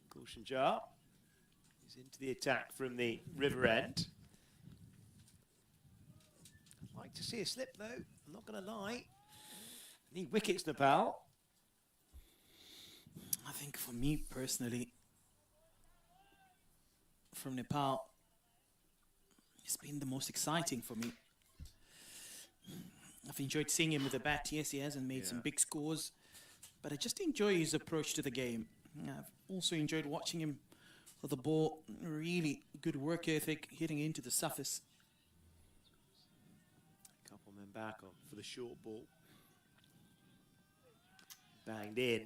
Caution jar. He's into the attack from the river end. I'd like to see a slip though, I'm not going to lie. Need wickets, Nepal. I think for me personally, from Nepal, it's been the most exciting for me. I've enjoyed seeing him with the bat. Yes, he hasn't made some big scores, but I just enjoy his approach to the game. I've also enjoyed watching him with the ball. Really good work ethic, hitting into the surface. A couple men back on for the short ball. Banged in,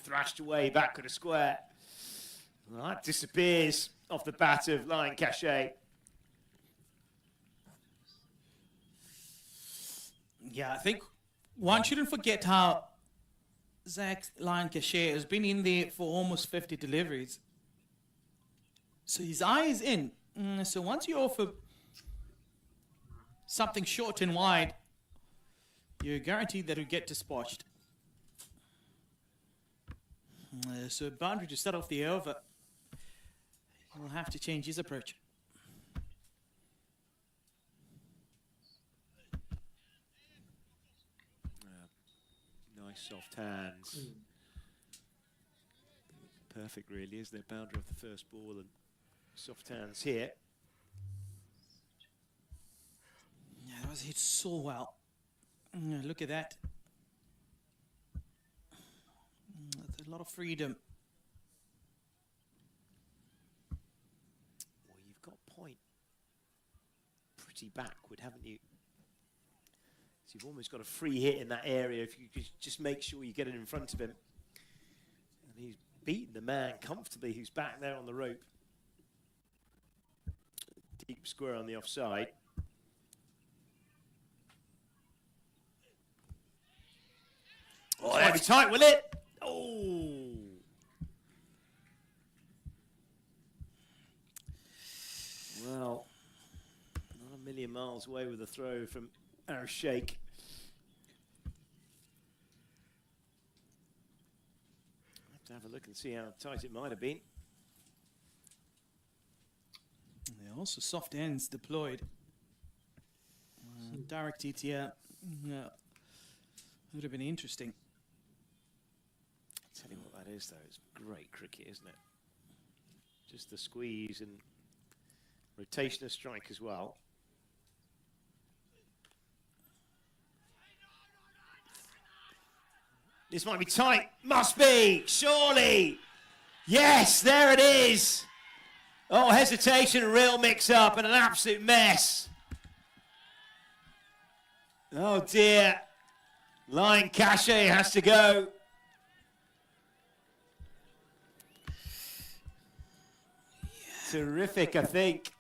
thrashed away back at a square. Well, that disappears off the bat of Lion Cachet. Yeah, I think one shouldn't forget how Zach Lion Cachet has been in there for almost 50 deliveries. So his eye is in. So once you offer something short and wide, you're guaranteed that you'll get dispatched. So boundary to start off the over. He'll have to change his approach. Nice soft hands. Perfect really, isn't it? Boundary off the first ball and soft hands here. Yeah, that was hit so well. Look at that. That's a lot of freedom. Well, you've got point pretty backward, haven't you? So you've almost got a free hit in that area if you could just make sure you get it in front of him. And he's beaten the man comfortably who's back there on the rope. Deep square on the offside. Oh, that'll be tight, will it? Oh. Well, not a million miles away with a throw from our Sheikh. Have to have a look and see how tight it might have been. There are also soft ends deployed. Direct ETL would have been interesting. I'll tell you what that is though, it's great cricket, isn't it? Just the squeeze and rotation of strike as well. This might be tight, must be, surely. Yes, there it is. Oh, hesitation, a real mix-up and an absolute mess. Oh dear, Lion Cachet has to go. Terrific, I think.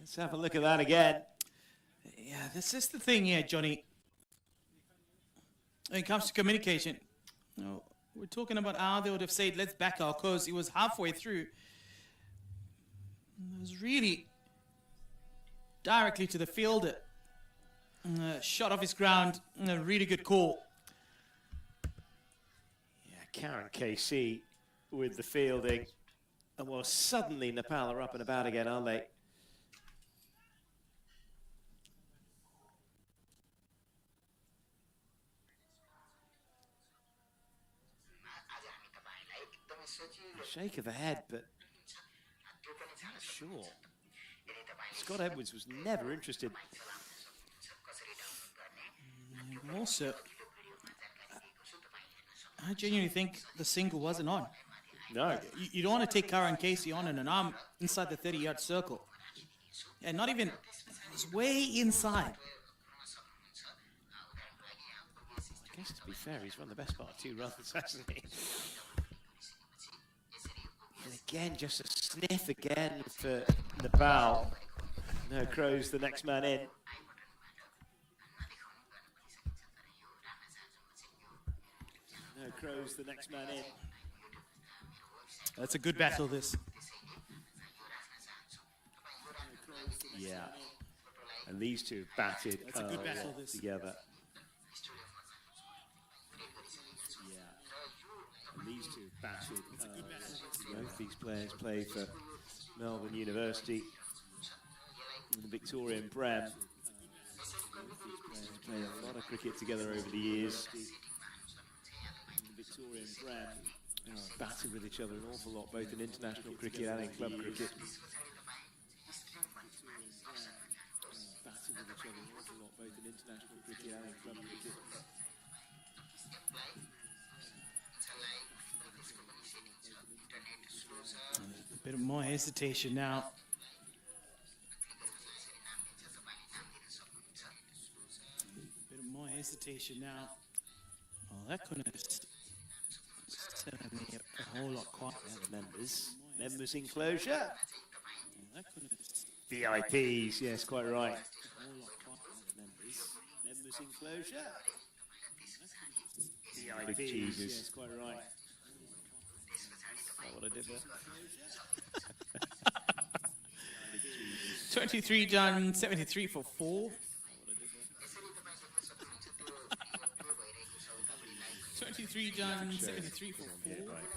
Let's have a look at that again. Yeah, this is the thing here, Johnny. When it comes to communication, you know, we're talking about how they would have said, let's back our course. It was halfway through. It was really directly to the fielder. Shot off his ground. A really good call. Yeah, Karen KC with the fielding. And well, suddenly Nepal are up and about again, aren't they? Shake of the head, but not sure. Scott Edwards was never interested. Also, I genuinely think the single wasn't on. No. You don't want to take Karen Casey on in an arm inside the 30-yard circle. And not even, it's way inside. I guess to be fair, he's run the best part of 2 runs, hasn't he? And again, just a sniff again for Nepal. No Crows, the next man in. No Crows, the next man in. That's a good battle, this. Yeah. And these two batted That's a good battle, this. together. Yeah. And these two batted. Both these players play for Melbourne University and the Victorian Prem. Both these players played a lot of cricket together over the years. The Victorian Prem batted with each other an awful lot, both in international cricket and in club cricket. Batted with each other an awful lot, both in international cricket and in club cricket. A bit more hesitation now. A bit more hesitation now. Oh, that couldn't have set me a whole lot quieter. The members enclosure. VIPs, yes, quite right. Members enclosure. VIPs, yes, quite right. What I did there. 23 done, 73 for 4. 23 done, 73 for 4. Yeah, right.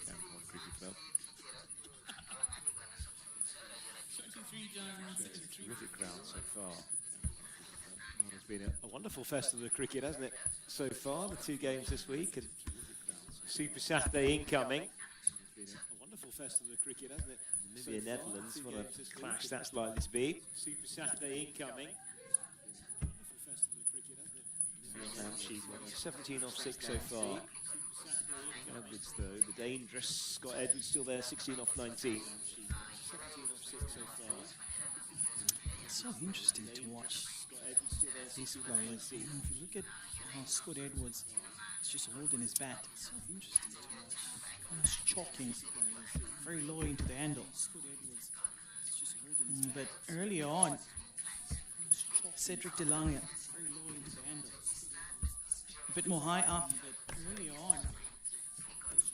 Campbell Cricket Club. 23 done, 73. Terrific crowd so far. Well, it's been a wonderful festival of cricket, hasn't it, so far? The 2 games this week and Super Saturday incoming. It's been a wonderful festival of cricket, hasn't it? Namibia, Netherlands, what a clash that's likely to be. Super Saturday incoming. 17 off 6 so far. Edwards though, the dangerous Scott Edwards still there, 16 off 19. 17 off 6 so far. It's so interesting to watch these players. If you look at how Scott Edwards is just holding his bat, it's so interesting to watch. Almost chalking, very low into the handle. But earlier on, Cedric DeLange, a bit more high up, earlier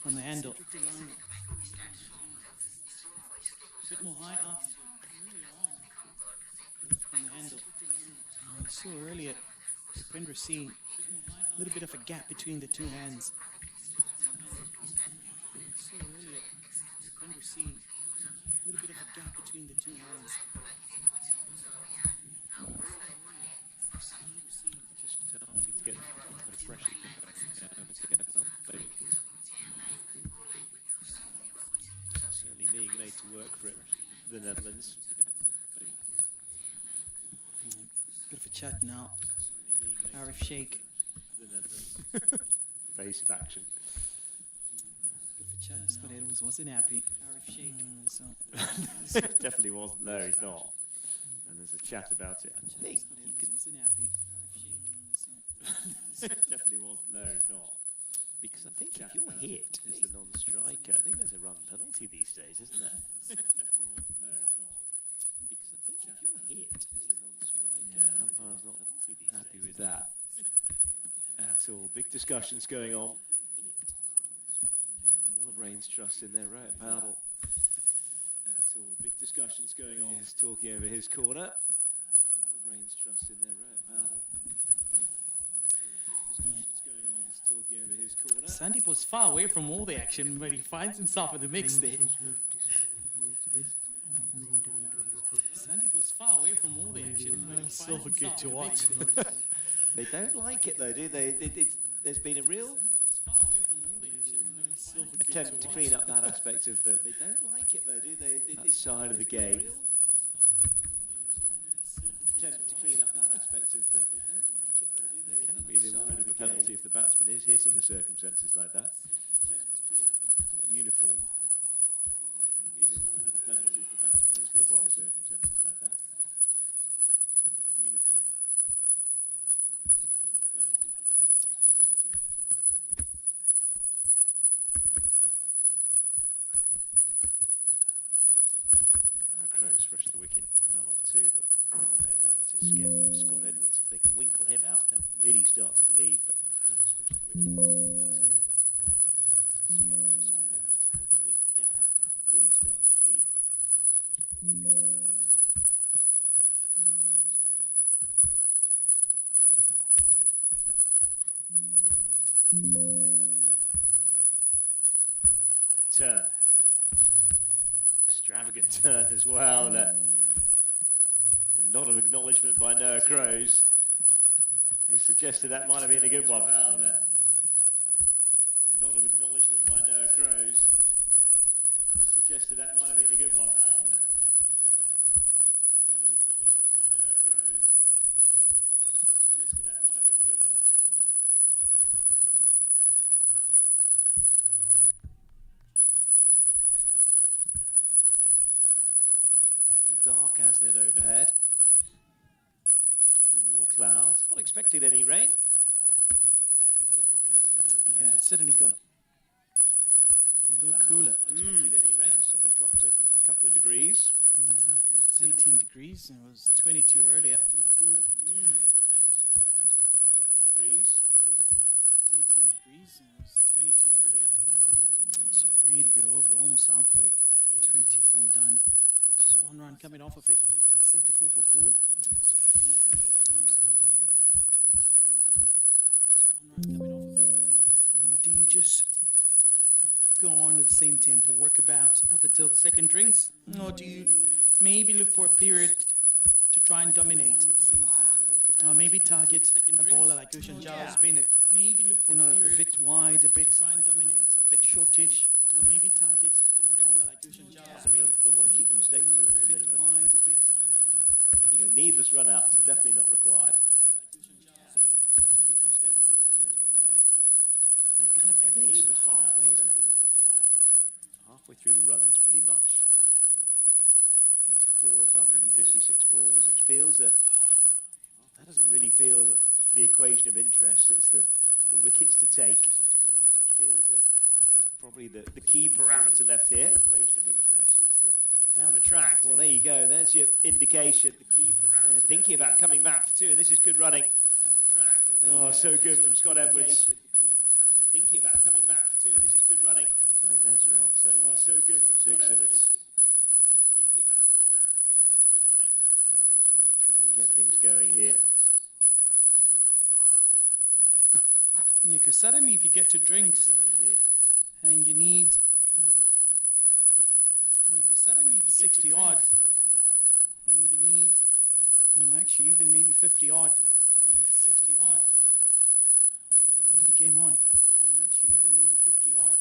on the handle. A bit more high up on the handle. We saw earlier, Pindra seeing a little bit of a gap between the 2 hands. A little bit of a gap between the 2 hands. Just starting to get a bit of pressure but certainly being made to work for it, the Netherlands. Bit of a chat now. Arif Sheikh. The Netherlands. Evasive action. Bit of a chat. Scott Edwards wasn't happy. Arif Sheikh. Definitely wasn't. No, he's not. And there's a chat about it. I think you can. Wasn't happy. Arif Sheikh. Definitely wasn't. No, he's not. Because I think if you're hit as the non-striker, I think there's a run penalty these days, isn't there? Definitely wasn't. No, he's not. Because I think if you're hit as the non-striker, yeah, umpire's not happy with that at all. Big discussions going on. All the brains trust in their right paddle. At all. Big discussions going on. He's talking over his corner. All the brains trust in their right paddle. Discussions going on. He's talking over his corner. Sandeep was far away from all the action, but he finds himself in the mix there. Sandeep was far away from all the action, but he finds So himself good to in the watch. mix there. They don't like it though, do they? There's been a real Sandeep was far away from all the action, but he finds attempt to clean up that aspect of the. They don't like it though, do they? That side of the game. Attempt to clean up that aspect of the. They don't like it though, do they? It can be the award of a penalty if the batsman is hit in the circumstances like that. Quite uniform. Can be the award of a penalty if the batsman is hit in the circumstances like that. Uniform. Crows rush the wicket, none of two. That what they want is get Scott Edwards. If they can winkle him out, they'll really start to believe. But Crows rush the wicket, none of two. That what they want is get Scott Edwards. If they can winkle him out, they'll really start to believe. But turn. Extravagant turn as well. A nod of acknowledgement by Noah Crows. He suggested that might have been a good one. A nod of acknowledgement by Noah Crows. He suggested that might have been a good one. A nod of acknowledgement by Noah Crows. He suggested that might have been a good one. Dark, hasn't it, overhead? A few more clouds. Not expected any rain. Dark, hasn't it, overhead? Yeah, but certainly got a little cooler. Not expected any rain. Certainly dropped a couple of degrees. Yeah, it's 18 degrees and it was 22 earlier. A little cooler. Certainly dropped a couple of degrees. It's 18 degrees and it was 22 earlier. That's a really good over, almost halfway. 24 done. Just one run coming off of it. 74 for 4. Almost halfway. 24 done. Just one run coming off of it. Do you just go on with the same tempo, work about up until the second drinks? Or do you maybe look for a period to try and dominate? Or maybe target a bowler like Ushan Jal spin it. Maybe look for a bit wide, a bit shortish. Maybe target a bowler like Ushan Jal spin it. They want to keep the mistakes to a minimum. You know, needless run-outs are definitely not required. They want to keep the mistakes to a minimum. They're kind of everything's sort of halfway, isn't it? Halfway through the runs, pretty much. 84 off 156 balls, which feels that doesn't really feel the equation of interest. It's the wickets to take. Is probably the key parameter left here. Down the track. Well, there you go. There's your indication. The key parameter. Thinking about coming back for 2, and this is good running. Oh, so good from Scott Edwards. Thinking about coming back for 2, and this is good running. I think there's your answer. Oh, so good from Scott Edwards. Thinking about coming back for 2, and this is good running. I think there's your answer. Try and get things going here. Yeah, because suddenly if you get to drinks and you need 60 odd and you need actually even maybe 50 odd, the game on. Actually even maybe 50 odd.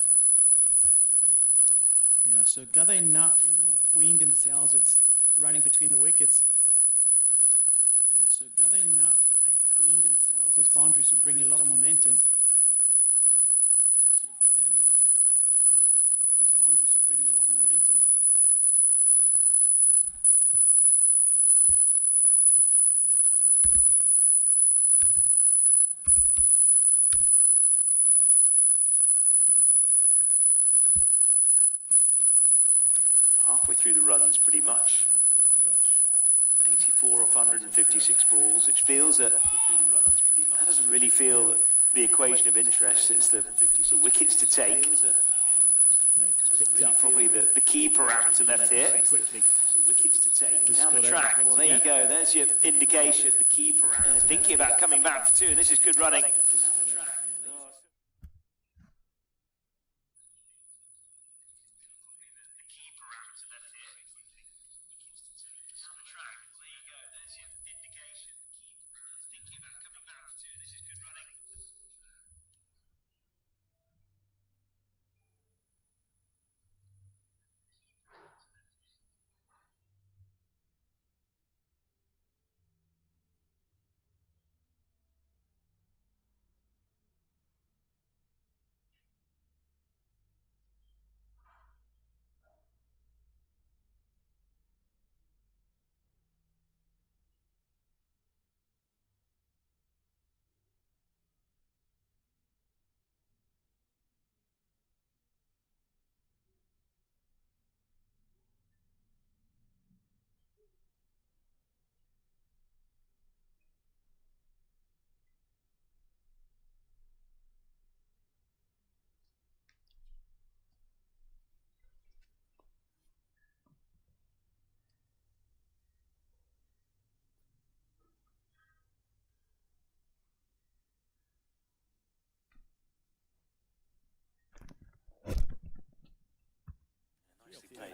Yeah, so gather enough wind in the sails. It's running between the wickets. Yeah, so gather enough wind in the sails. Of course, boundaries will bring a lot of momentum. So gather enough wind in the sails. Of course, boundaries will bring a lot of momentum. Halfway through the runs, pretty much. 84 off 156 balls, which feels that doesn't really feel the equation of interest. It's the wickets to take. Probably the key parameter left here. Wickets to take down the track. Well, there you go. There's your indication. The key parameter. Thinking about coming back for 2, and this is good running.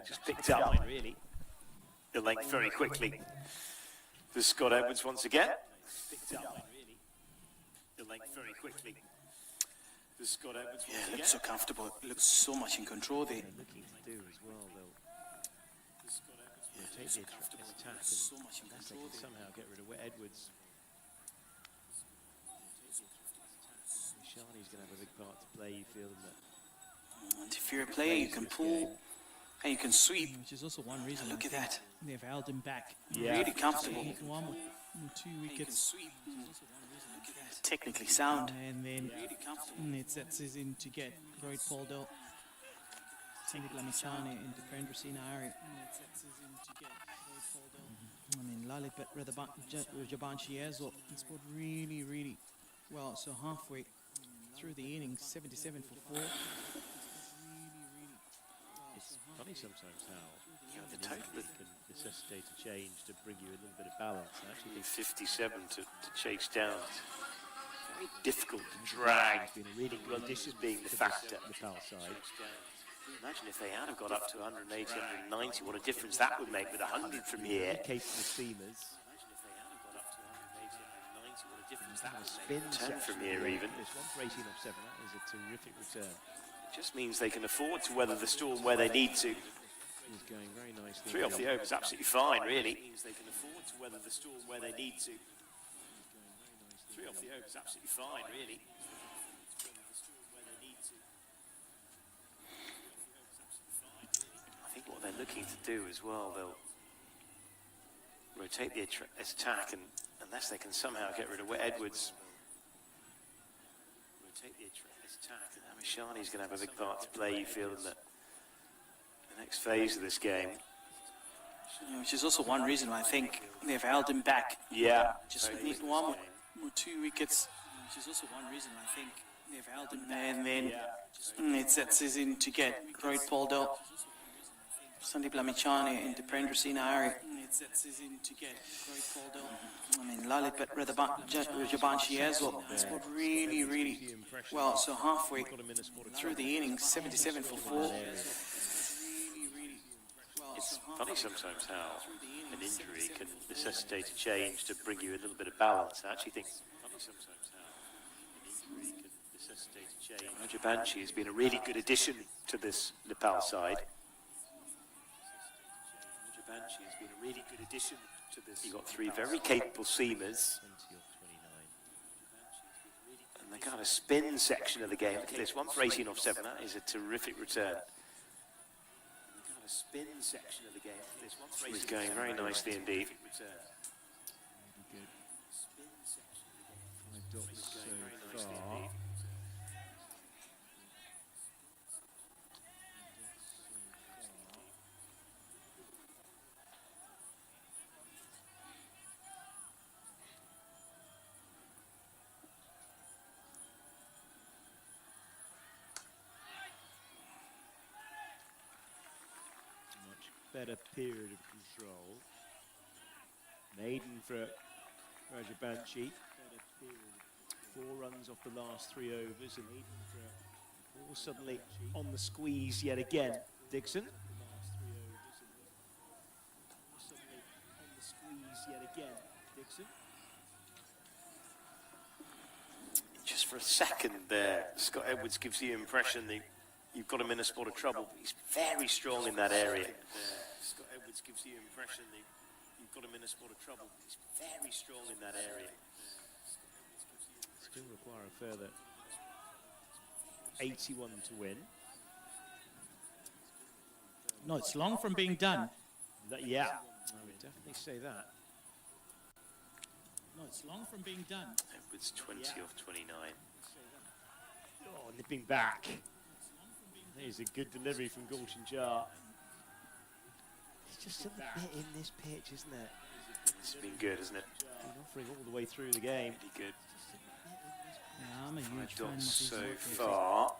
just picked up really the length very quickly. For Scott Edwards once again. Picked up really the length very quickly. For Scott Edwards once again. Looks so comfortable. It looks so much in control there. They're looking to do as well, they'll rotate the attack and So much in unless they control can there. somehow get rid of Edwards. Shani's going to have a big part to play, you feel, in that. And if you're a player, you can pull and you can sweep. Which is also one reason Look I at think that. they've held him back. Yeah. Really comfortable. One or 2 You can wickets, sweep. Technically sound. and then Really comfortable. it sets us in to get Rohit Paul, Sandeep Lamichhane into Prendra Singh Iyer. I mean, Lalit Rajabanshi as well. He scored really, really well. So halfway through the innings, 77 for 4. It's funny sometimes how the an total injury can necessitate a change to bring you a little bit of balance. I actually think 57 to chase down. Very difficult to drag. It's been a really good addition being the factor at the Nepal side. Imagine if they had have got up to 180, 190, what a difference that would make with 100 from here. Capable seamers. Imagine if they had have got up to 180, 190, what a difference that would spin 10 from here even. This one for 18 off 7, that is a terrific return. It just means they can afford to weather the storm where they need to. He's going very nicely. 3 off the over is absolutely fine, really. It means they can afford to weather the storm where they need to. 3 off the over is absolutely fine, really. I think what they're looking to do as well, they'll rotate the attack, and unless they can somehow get rid of Edwards, rotate the attack. And Amishani's going to have a big part to play, you feel, in the next phase of this game. Which is also one reason why I think they've held him back. Yeah, Just need one or 2 wickets. Which is also one reason why I think they've held him back. And then it sets us in to get Rohit Paul, Sandeep Lamichhane into Prendra Singh Iyer. It sets us in to get Rohit Paul. I mean, Lalit Rajabanshi as well. He scored really, really well. So halfway through the innings, 77 for 4. It's funny sometimes how an injury can necessitate a change to bring you a little bit of balance. I actually think Rajabanshi has been a really good addition to this Nepal side. Rajabanshi has been a really good addition to this. You've got 3 very capable seamers. And the kind of spin section of the game. Look at this, 1 for 18 off 7. That is a terrific return. Spin section of the game. This one is going very nicely indeed. Better period of control. Maiden for Rajabanshi. 4 runs off the last 3 overs, and all suddenly on the squeeze yet again. Dixon. Just for a second there, Scott Edwards gives you the impression that you've got him in a spot of trouble. He's very strong in that area. Scott Edwards gives you the impression that you've got him in a spot of trouble. He's very strong in that area. Still require a further 81 to win. No, it's long from being done. Yeah, I would definitely say that. No, it's long from being done. Edwards 20 off 29. Oh, nipping back. There's a good delivery from Gulshan Jar. It's just a bit in this pitch, isn't it? It's been good, isn't it? Been offering all the way through the game. Pretty good. Yeah, I'm a huge 5 fan of dots his so work. far.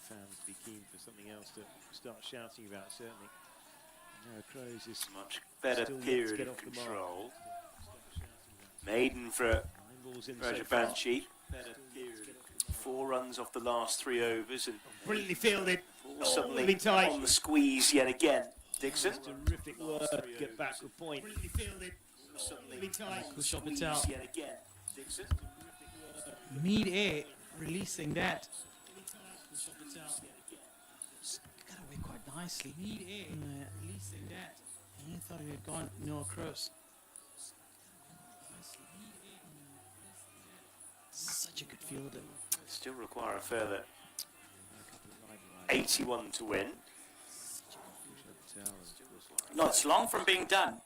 fans be keen for something else to start shouting about, certainly. Now Crows is Much better still yet to period get of off the mark. control. Maiden for 9 balls in so far. Rajabanshi. 4 runs off the last 3 overs, and Brilliantly fielded. suddenly really tight. on the squeeze yet again. Dixon. Terrific work. Get back to point. Brilliantly fielded. Really tight. Good shot it out. Yet again. Dixon. Mid-air, releasing that. Got away quite nicely. Mid-air, releasing that. He thought he had gone no across. Such a good fielder. Still require a further 81 to win. Not it's long from being done.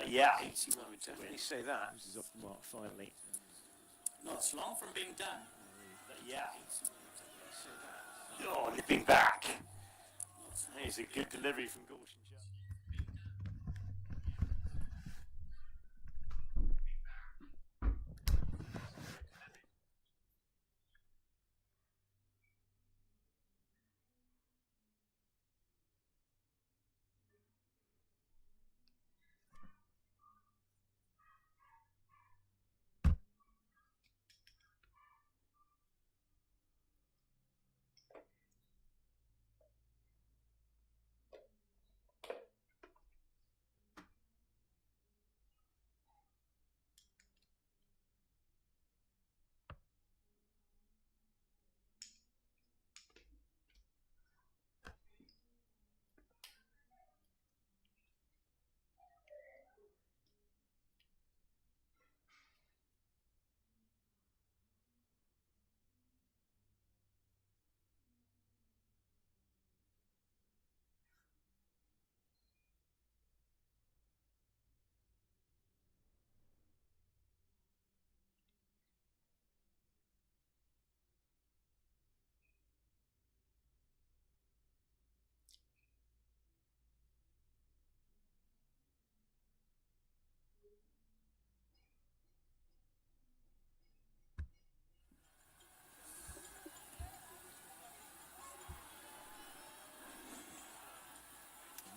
Yeah, 81 to win. You say that. This is off the mark finally. Not it's long from being done. Yeah. Oh, nipping back. Here's a good delivery from Gaussian.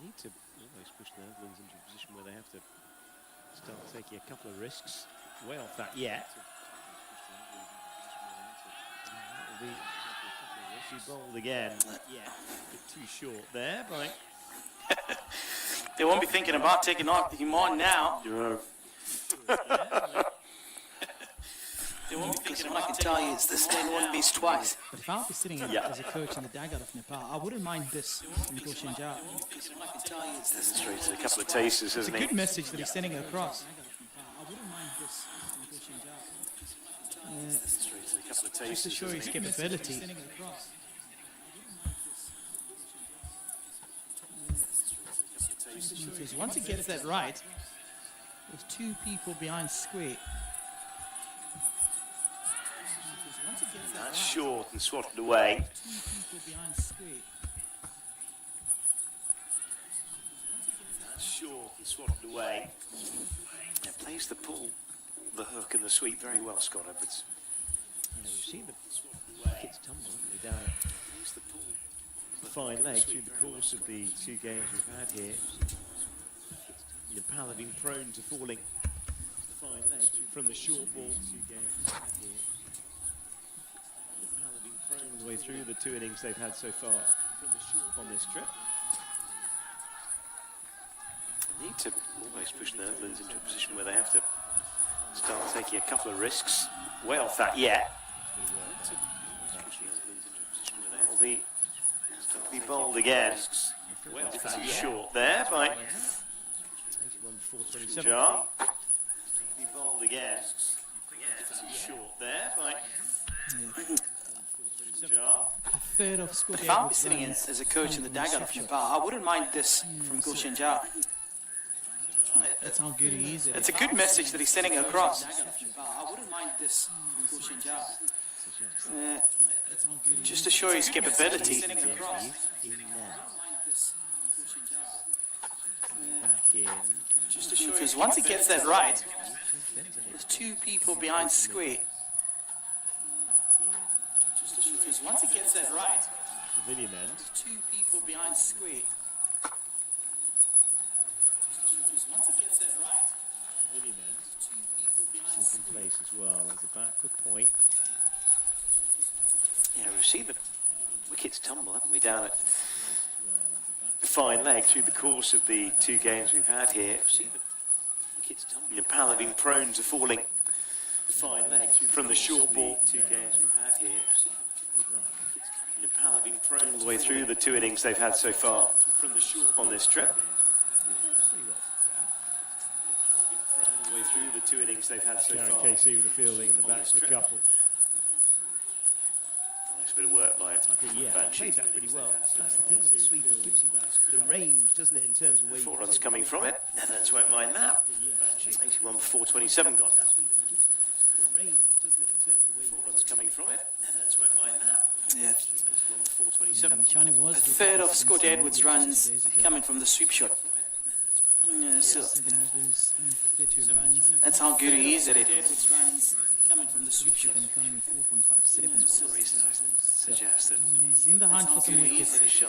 Need to almost push the Netherlands into a position where they have to start taking a couple of risks. Way off that yet. She bowled again. Yeah, a bit too short there, but They won't be thinking about taking him on now. They won't be thinking about taking him on. This thing won't miss twice. But if I'll be sitting as a coach in the dugout of Nepal, I wouldn't mind this from Gaussian Jha. Demonstrates a couple of tasters, It's a hasn't he? good message that he's sending across. I wouldn't mind this from Gaussian Jha. Demonstrates a couple of Just to tasters, show his hasn't he? capability. Because once he gets that right, there's 2 people behind square. Once he gets that That's right, short and swatted away. 2 people behind square. That's short and swatted away. It plays the pull, the hook and the sweep very well, Scott Edwards. you know, you've seen the kids tumble haven't they, down Plays the pull. the fine leg through the course of the 2 games we've had here. Nepal have been prone to falling fine leg from the short ball. 2 games we've had here. Nepal have been prone all the way through the 2 innings they've had so far on this trip. Need to almost push the Netherlands into a position where they have to start taking a couple of risks. Way off that yet. Will be bowled again. Well, too short there by 81 before 27. Jha. Be bowled again. Too short there by Jha. A third of Scott If I'll be Edwards sitting running as a coach in the from dugout of reception. Nepal, I wouldn't mind this from Gaussian Jha. That's how good he is at It's it. a good message that he's sending across. I wouldn't mind this from Gaussian Jha. That's how good he Just to show his capability. In there. Back in. Because once he gets that right, there's 2 people behind square. Because once he gets that right, Pavilion end. Two people behind square. Once he gets that right, Pavilion end. two people behind Slip in place as well as a backward point. Yeah, we've seen the wickets tumble, haven't we, down at fine leg through the course of the two games we've had here. We've seen the wickets tumble. Nepal have been prone to falling fine leg from the short ball. Two games we've had here. Nepal have been prone all the way through the two innings they've had so far on this trip. All the way through the two innings they've had so Karen far. KC with the fielding in the back for a couple. Nice bit of work by Yeah, Banshee. played that pretty well. That's the thing with the sweep, it gives you the range, doesn't it, in terms of where Four you runs coming from it. Netherlands won't mind that. 81 before 27 gone now. Four runs coming from it. Netherlands won't mind that. yeah. 81 before 27. China was A third of Scott Edwards' runs coming from the sweep shot. Yeah, so 7 overs, 32 runs. that's how good he is at it. Edwards' runs coming from the sweep shot. An economy 4.57. That's the reason I suggest that He's in the hunt for some wickets. Shai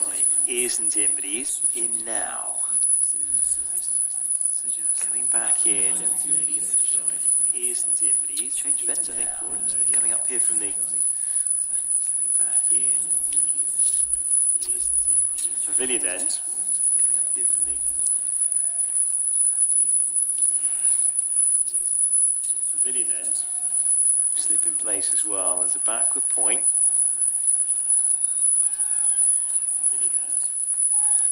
isn't in, but he is in now. Coming back in. Isn't in, but he is changed events, I think, for him. Coming up here from the. Coming back in. Pavilion end. Coming up here from the. Pavilion end. Slip in place as well as a backward point.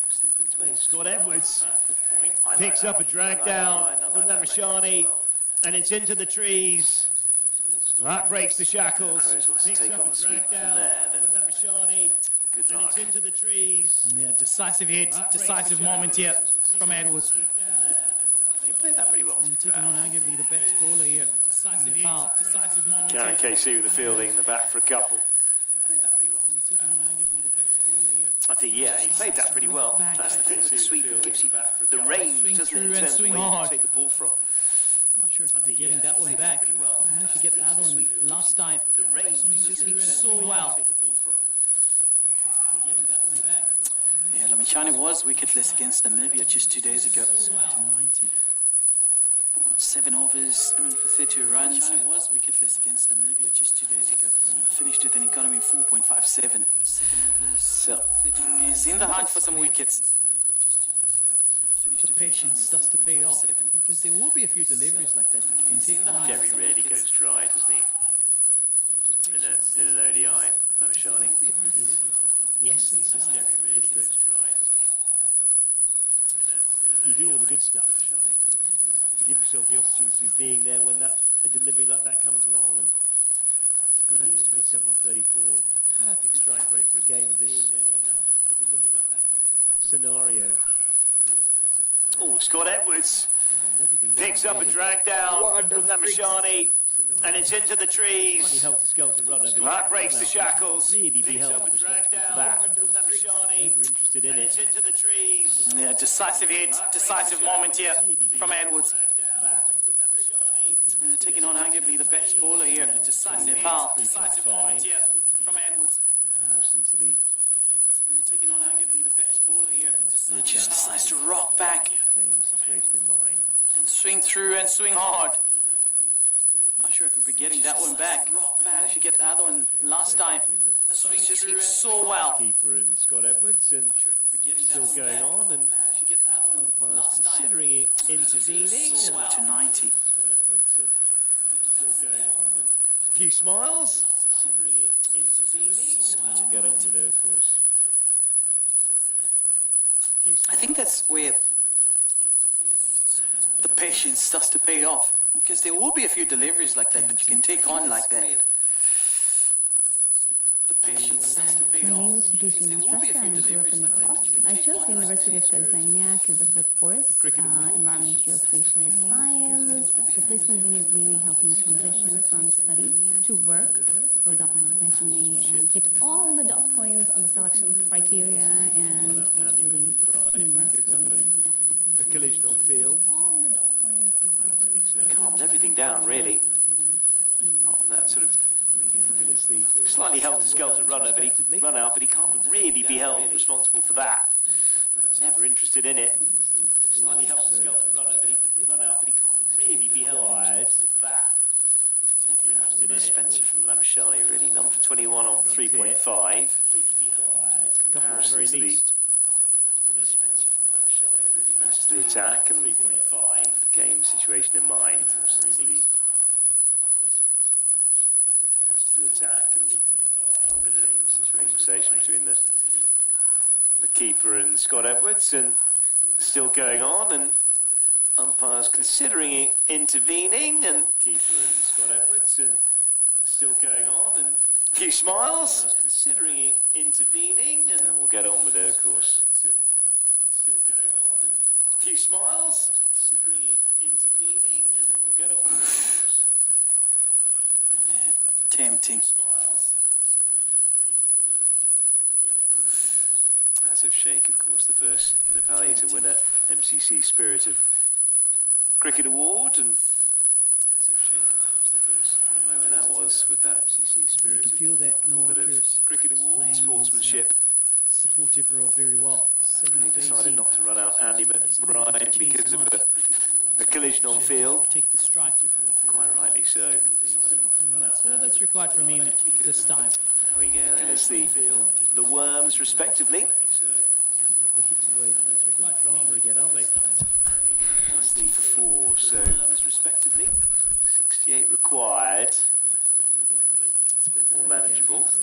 Slip in place. Scott Edwards Backward point. I like picks that. up a drag I like down that line, I from like that that Mashani, and it's into the trees. That breaks the shackles. Crows wants to Picks take up on a the sweep drag from down there, then from that Mashani, good and luck. it's into the trees. Yeah, decisive hit, decisive moment here from Edwards. He played that pretty well. Taking on arguably the best bowler here. Decisive hit, Nepal. decisive moment Karen here. KC with the fielding in the back for a couple. Taking on arguably the best bowler here. I think, yeah, he played that pretty well. That's the thing with the sweep, it gives you the range, Swing doesn't it, through in and terms of swing where you hard. can take the ball from. Not sure if we'll be getting that one back. I managed to get the other one last time. The range, He just doesn't it, hit in terms so of where you well. can take the ball from. Getting that one back. Yeah, Lamichani was wicketless against Namibia just 2 days ago. To 90. 7 overs for 32 runs. China was wicketless against Namibia just 2 days ago. Finished with an economy of 4.57. So he's in the hunt for some wickets. The patience starts to pay off. Because there will be a few deliveries like that you can take on. Very rarely goes dry, doesn't he? In an ODI, Lamishani. The essence is Very rarely is goes that dry, doesn't he? you do all the good stuff to give yourself the opportunity of being there when that a delivery like that comes along. And Scott Edwards 27 or 34, perfect strike rate for a game of this scenario. Oh, Scott Edwards Everything picks up a drag down from Lamishani, and it's into the He trees. held the skelter runner, but That breaks the shackles. really be Picks held up a drag responsible for down that. from Lamishani, Never interested in and it's it. into the trees. Yeah, decisive hit, decisive moment here from Edwards. Taking on arguably the best bowler here. Nepal. Decisive moment here from Edwards. Comparison to the Taking on arguably the best bowler here. Just decides to rock back game situation in mind. and swing through and swing hard. Not sure if we'll be getting that one back. Managed to get the other one last time. Between the The swing just hit so well. keeper and Scott Edwards, and Not sure if we'll be getting still that one going back. on, and Managed to get the other one umpires last time. considering it intervening. So And to 90. Scott Edwards, and still going on, and a few smiles. Considering it intervening, and we'll get on with it, of course. I think that's where the patience starts to pay off. Because there will be a few deliveries like that you can take on like that. The patience starts to pay My name off. is Sushma Shrestha and I grew up in Nepal. I chose the University of Tasmania because of the course, Environment Geospatial Science. The placement unit really helped me transition from study to work, build up my resume, and hit all the dot points on the selection criteria, and it was really seamless for me. A collision on field. All the dot points on the selection criteria. Calmed everything down, really. Apart from that sort of Slightly helter-skelter runner, but he run out, but he can't really be held responsible for that. Never interested in it. Slightly helter-skelter runner, but he run out, but he can't really be held responsible for that. Never interested in it. Spencer from La Rochelle, really. Number 21 on 3.5. Comparison to the Spencer from La Rochelle, really. Rest of the attack and 3.5 game situation in mind. Rest of the attack and a bit of conversation between the keeper and Scott Edwards, and still going on, and umpires considering intervening, and keeper and Scott Edwards, and still going on, and a few smiles considering intervening, and we'll get on with it, of course. Still going on, and a few smiles considering intervening, and we'll get on with it, of course. Tempting. Asif Sheikh, of course, the first Nepali to win a MCC Spirit of Cricket Award, and Asif Sheikh, of course, the first. What a moment that was with that MCC Spirit. You can feel that Noah Cruz Cricket Award, playing sportsmanship. Supportive role very well. He decided not to run out Andy McBride because of a collision on field. Take the strike. Quite rightly so. That's all that's required from him this time. There we go. There's the Worms, respectively. Wickets away from the drama again, aren't they? That's the 4, so respectively. 68 required. It's a bit more manageable. 4,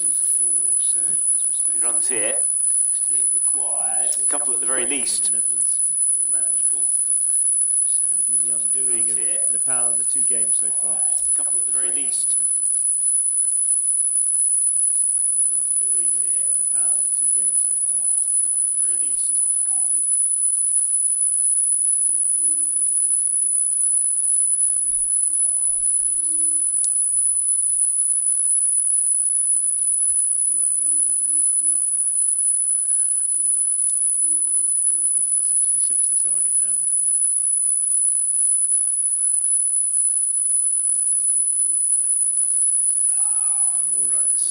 so he runs here. 68 required. A couple at the very least. More manageable. Maybe the undoing of Nepal in the 2 games so far. A couple at the very least. The undoing of Nepal in the 2 games so far. A couple at the very least. 66 the target now. And more runs.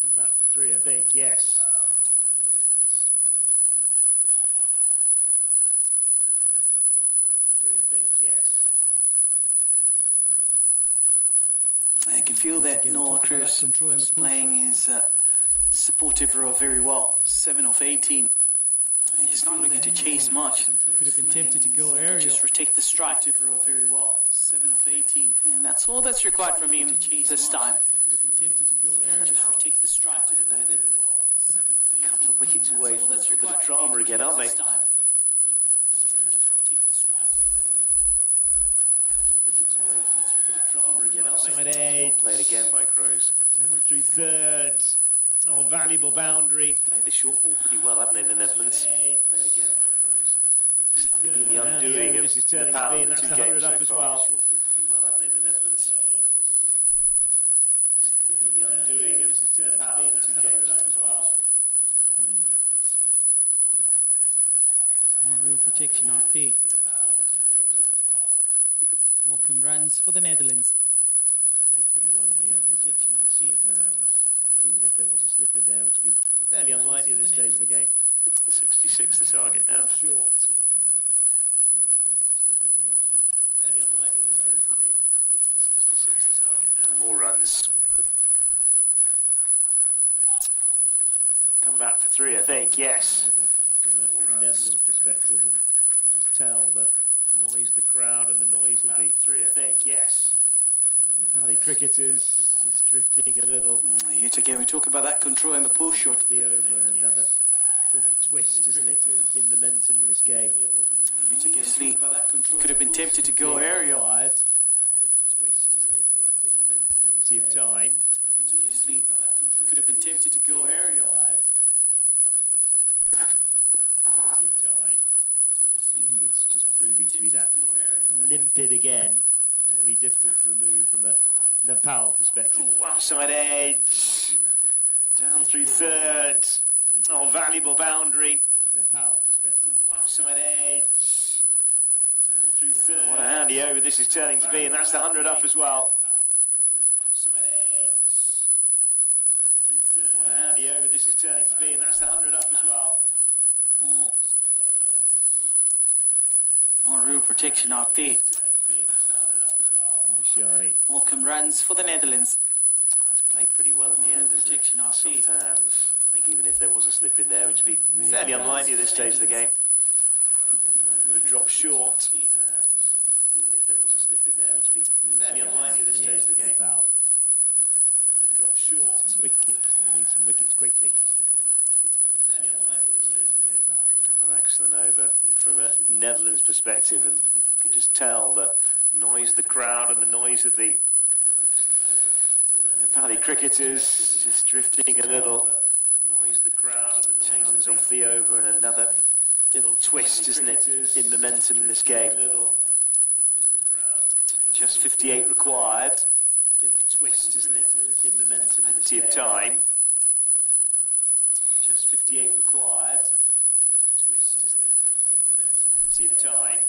Come back for 3, I think, yes. Come back for 3, I think, yes. I can feel that Noah Cruz is playing his supportive role very well. 7 of 18. He's not looking to chase much. Could have been tempted to go aerial. Just rotate the strike role very well. 7 of 18. And that's all that's required from him this time. Could have been tempted to go aerial. Just rotate the strike. I don't know, they're a couple of wickets away from the drama again, aren't they? Side edge. Played again by Crows. Down through thirds. Oh, valuable boundary. Played the short ball pretty well, haven't they, the Netherlands? Played Again by Crows. Slightly been the undoing of this is turning Nepal to be, in and the that's 2 100 games up so as far. well. Short ball pretty well, haven't they, the Netherlands? Been the undoing of Nepal in the 2 games so far. More real protection out there. Welcome runs for the Netherlands. Played pretty well in the end, doesn't it? Sometimes, I think even if there was a slip in there, which would be fairly unlikely at this stage of the game. 66 the target now. Short. Even if there was a slip in there, which would be fairly unlikely at this stage of the game. 66 the target now. More runs. Come back for 3, I think, yes. From a Netherlands perspective, and you can just tell the noise of the crowd and the noise of the 3, I think, yes. Nepali cricketers just drifting a little. Yet again, we talk about that control and the pull shot. Be over and another little twist, isn't it, in momentum in this game. Yet again, Lee could have been tempted to go aerial. Little twist, isn't it, in momentum. Plenty of time. Lee could have been tempted to go aerial. Plenty of time. Edwards just proving to be that limpid again. Very difficult to remove from a Nepal perspective. One side edge. Down through third. Oh, valuable boundary. Nepal perspective. One side edge. What a handy over this is turning to be, and that's the 100 up as well. What a handy over this is turning to be, and that's the 100 up as well. No real protection out there. Welcome runs for the Netherlands. It's played pretty well in the end, isn't it? Protection out Soft there. hands. I think even if there was a slip in there, which would be fairly unlikely at this stage of the game, would have dropped short. I think even if there was a slip in there, which would be fairly unlikely at this stage of the game, would have dropped short. Some wickets, and they need some wickets quickly. Another excellent over from a Netherlands perspective, and you can just tell the noise of the crowd and the noise of the Nepali cricketers just drifting a little. Noise of the crowd and the noise off the over, and another little twist, isn't it, in momentum in this game. Just 58 required. Little twist, isn't it, in momentum in this time. Just 58 required. Twist, isn't it, in momentum in this time.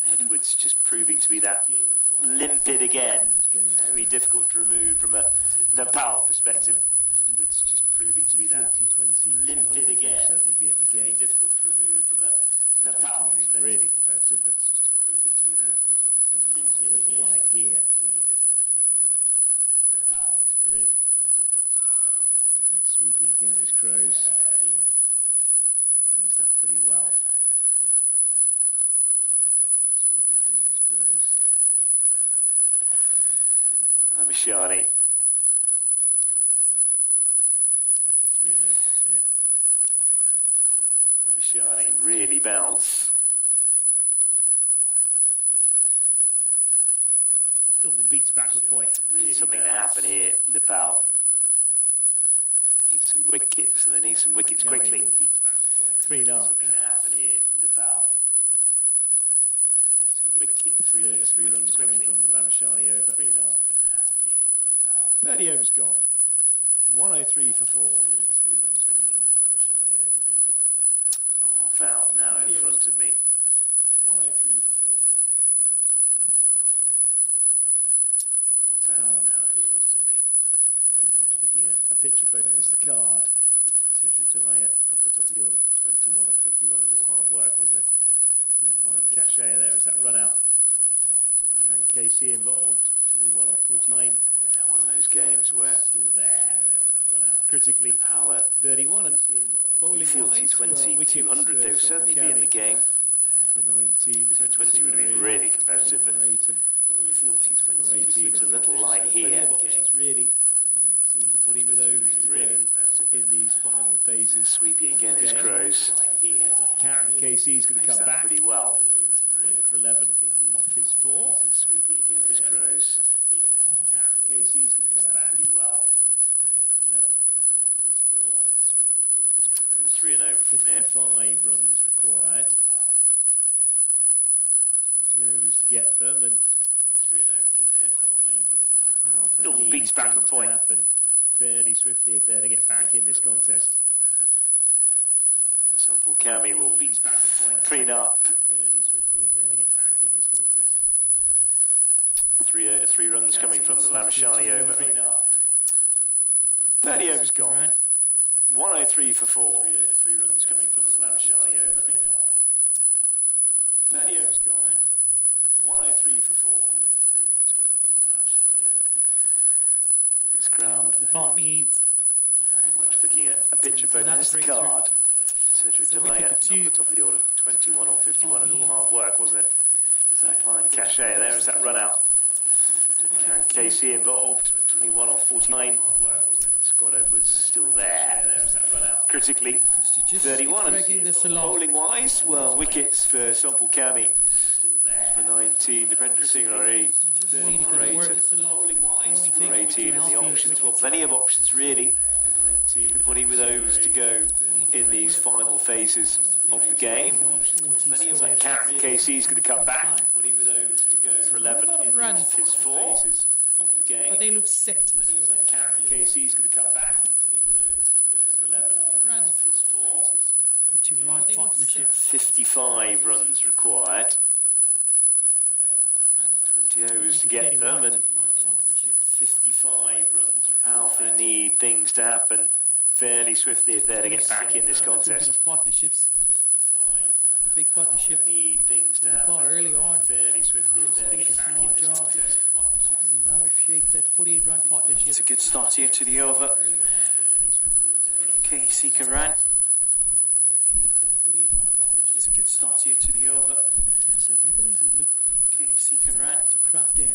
And Edwards just proving to be that limpid again. Very difficult to remove from a Nepal perspective. Edwards just proving to be that limpid again. Certainly be in the game. Very difficult to remove from a Nepal Would have been perspective. really competitive, but it's just a little light here. Really competitive, but sweeping again is Crows. Plays that pretty well. Sweeping again is Crows. Amishani. 3 and 0 from here. Amishani really bounce. Oh, beats back a point. Really something to happen here, Nepal. Needs some wickets, and they need some wickets quickly. 3 and 0. Something to happen here, Nepal. Needs some wickets. Three runs coming from the Lamashani over. 3 0. Something to happen here, Nepal. 30 overs gone. 103 for 4. Long off out now in front of me. 103 for 4. Foul now in front of me. Very much looking at a picture, but there's the card. Cedric Delaya up at the top of the order. 21 or 51. It was all hard work, wasn't it? Zach Line Cachet, there is that run out. Can KC involved? 21 or 49. Now one of those games where Still there. Critically, Power 31 and bowling field T20, 200, they would certainly be in the game. The 19, 20 would have been really competitive, but field T20 just looks a little light here. Really, everybody with overs to Really go competitive. in these final phases. Sweeping again is Crows. Karen KC's going to Makes come that back pretty well. for 11 off his 4. Sweeping again is Crows. Karen KC's going to come back Pretty well. for 11 off his 4. 3 and over from here. 55 runs required. 20 overs to get them, and 3 and over from here. 55 runs. Powerful Beats back a things point. to happen fairly swiftly if they're to get back in this contest. Simple Cami will clean up. Fairly swiftly if they're to get back in this contest. 3 runs coming from the Lamashani over. 30 overs gone. 103 for 4. 3 runs coming from the Lamashani over. 30 overs gone. 103 for 4. 3 runs coming from the Lamashani over. This crowd The part needs. very much looking at a picture, but Another there's the breakthrough. card. Cedric So wicket Delaya for up 2. the top of the order. 21 or 51. It was all hard work, wasn't it? Zach Line Cachet. There is that run out. And KC involved. 21 or 49. Scott Edwards still there. Critically, Because to just 31. keep dragging this along. Bowling wise, well, wickets for Sampul Kami. For 19, Dependent Singh Rari. Really For gonna work 18. this along. Bowling wise, Only for thing 18 and we the can options. help Well, is plenty of options really. Everybody with overs to go in these final phases of the game. Plenty of that Karen KC's going to come back. Everybody with overs to go for 11 A lot of in runs. his phases of the game. But they look set. Karen KC's going to come back. For 11 in Runs. his 4. The two-run partnership. 55 runs required. 50 overs to get them, and 55 runs. Powerfully need things to happen fairly swiftly if they're to get back in this contest. Of partnerships. The big partnership Need things to from the bar happen early on. fairly swiftly if they're to get back in this contest. And Arif Sheikh, that 48-run partnership. It's a good start here to the over. Casey Karan. It's a good start here to the over. So Netherlands will look Casey Karan. to craft a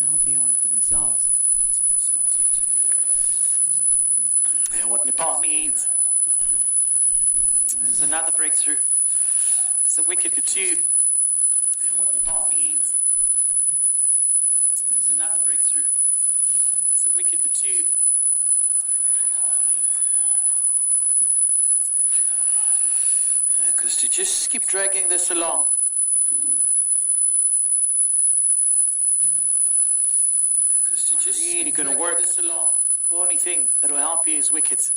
healthy one for themselves. It's a good start here to the over. Yeah, what Nepal needs. There's another breakthrough. It's a wicket for 2. Yeah, what Nepal needs. There's another breakthrough. It's a wicket for 2. Because to just keep dragging this along. Because to just really going to work this along. The only thing that will help you is wickets.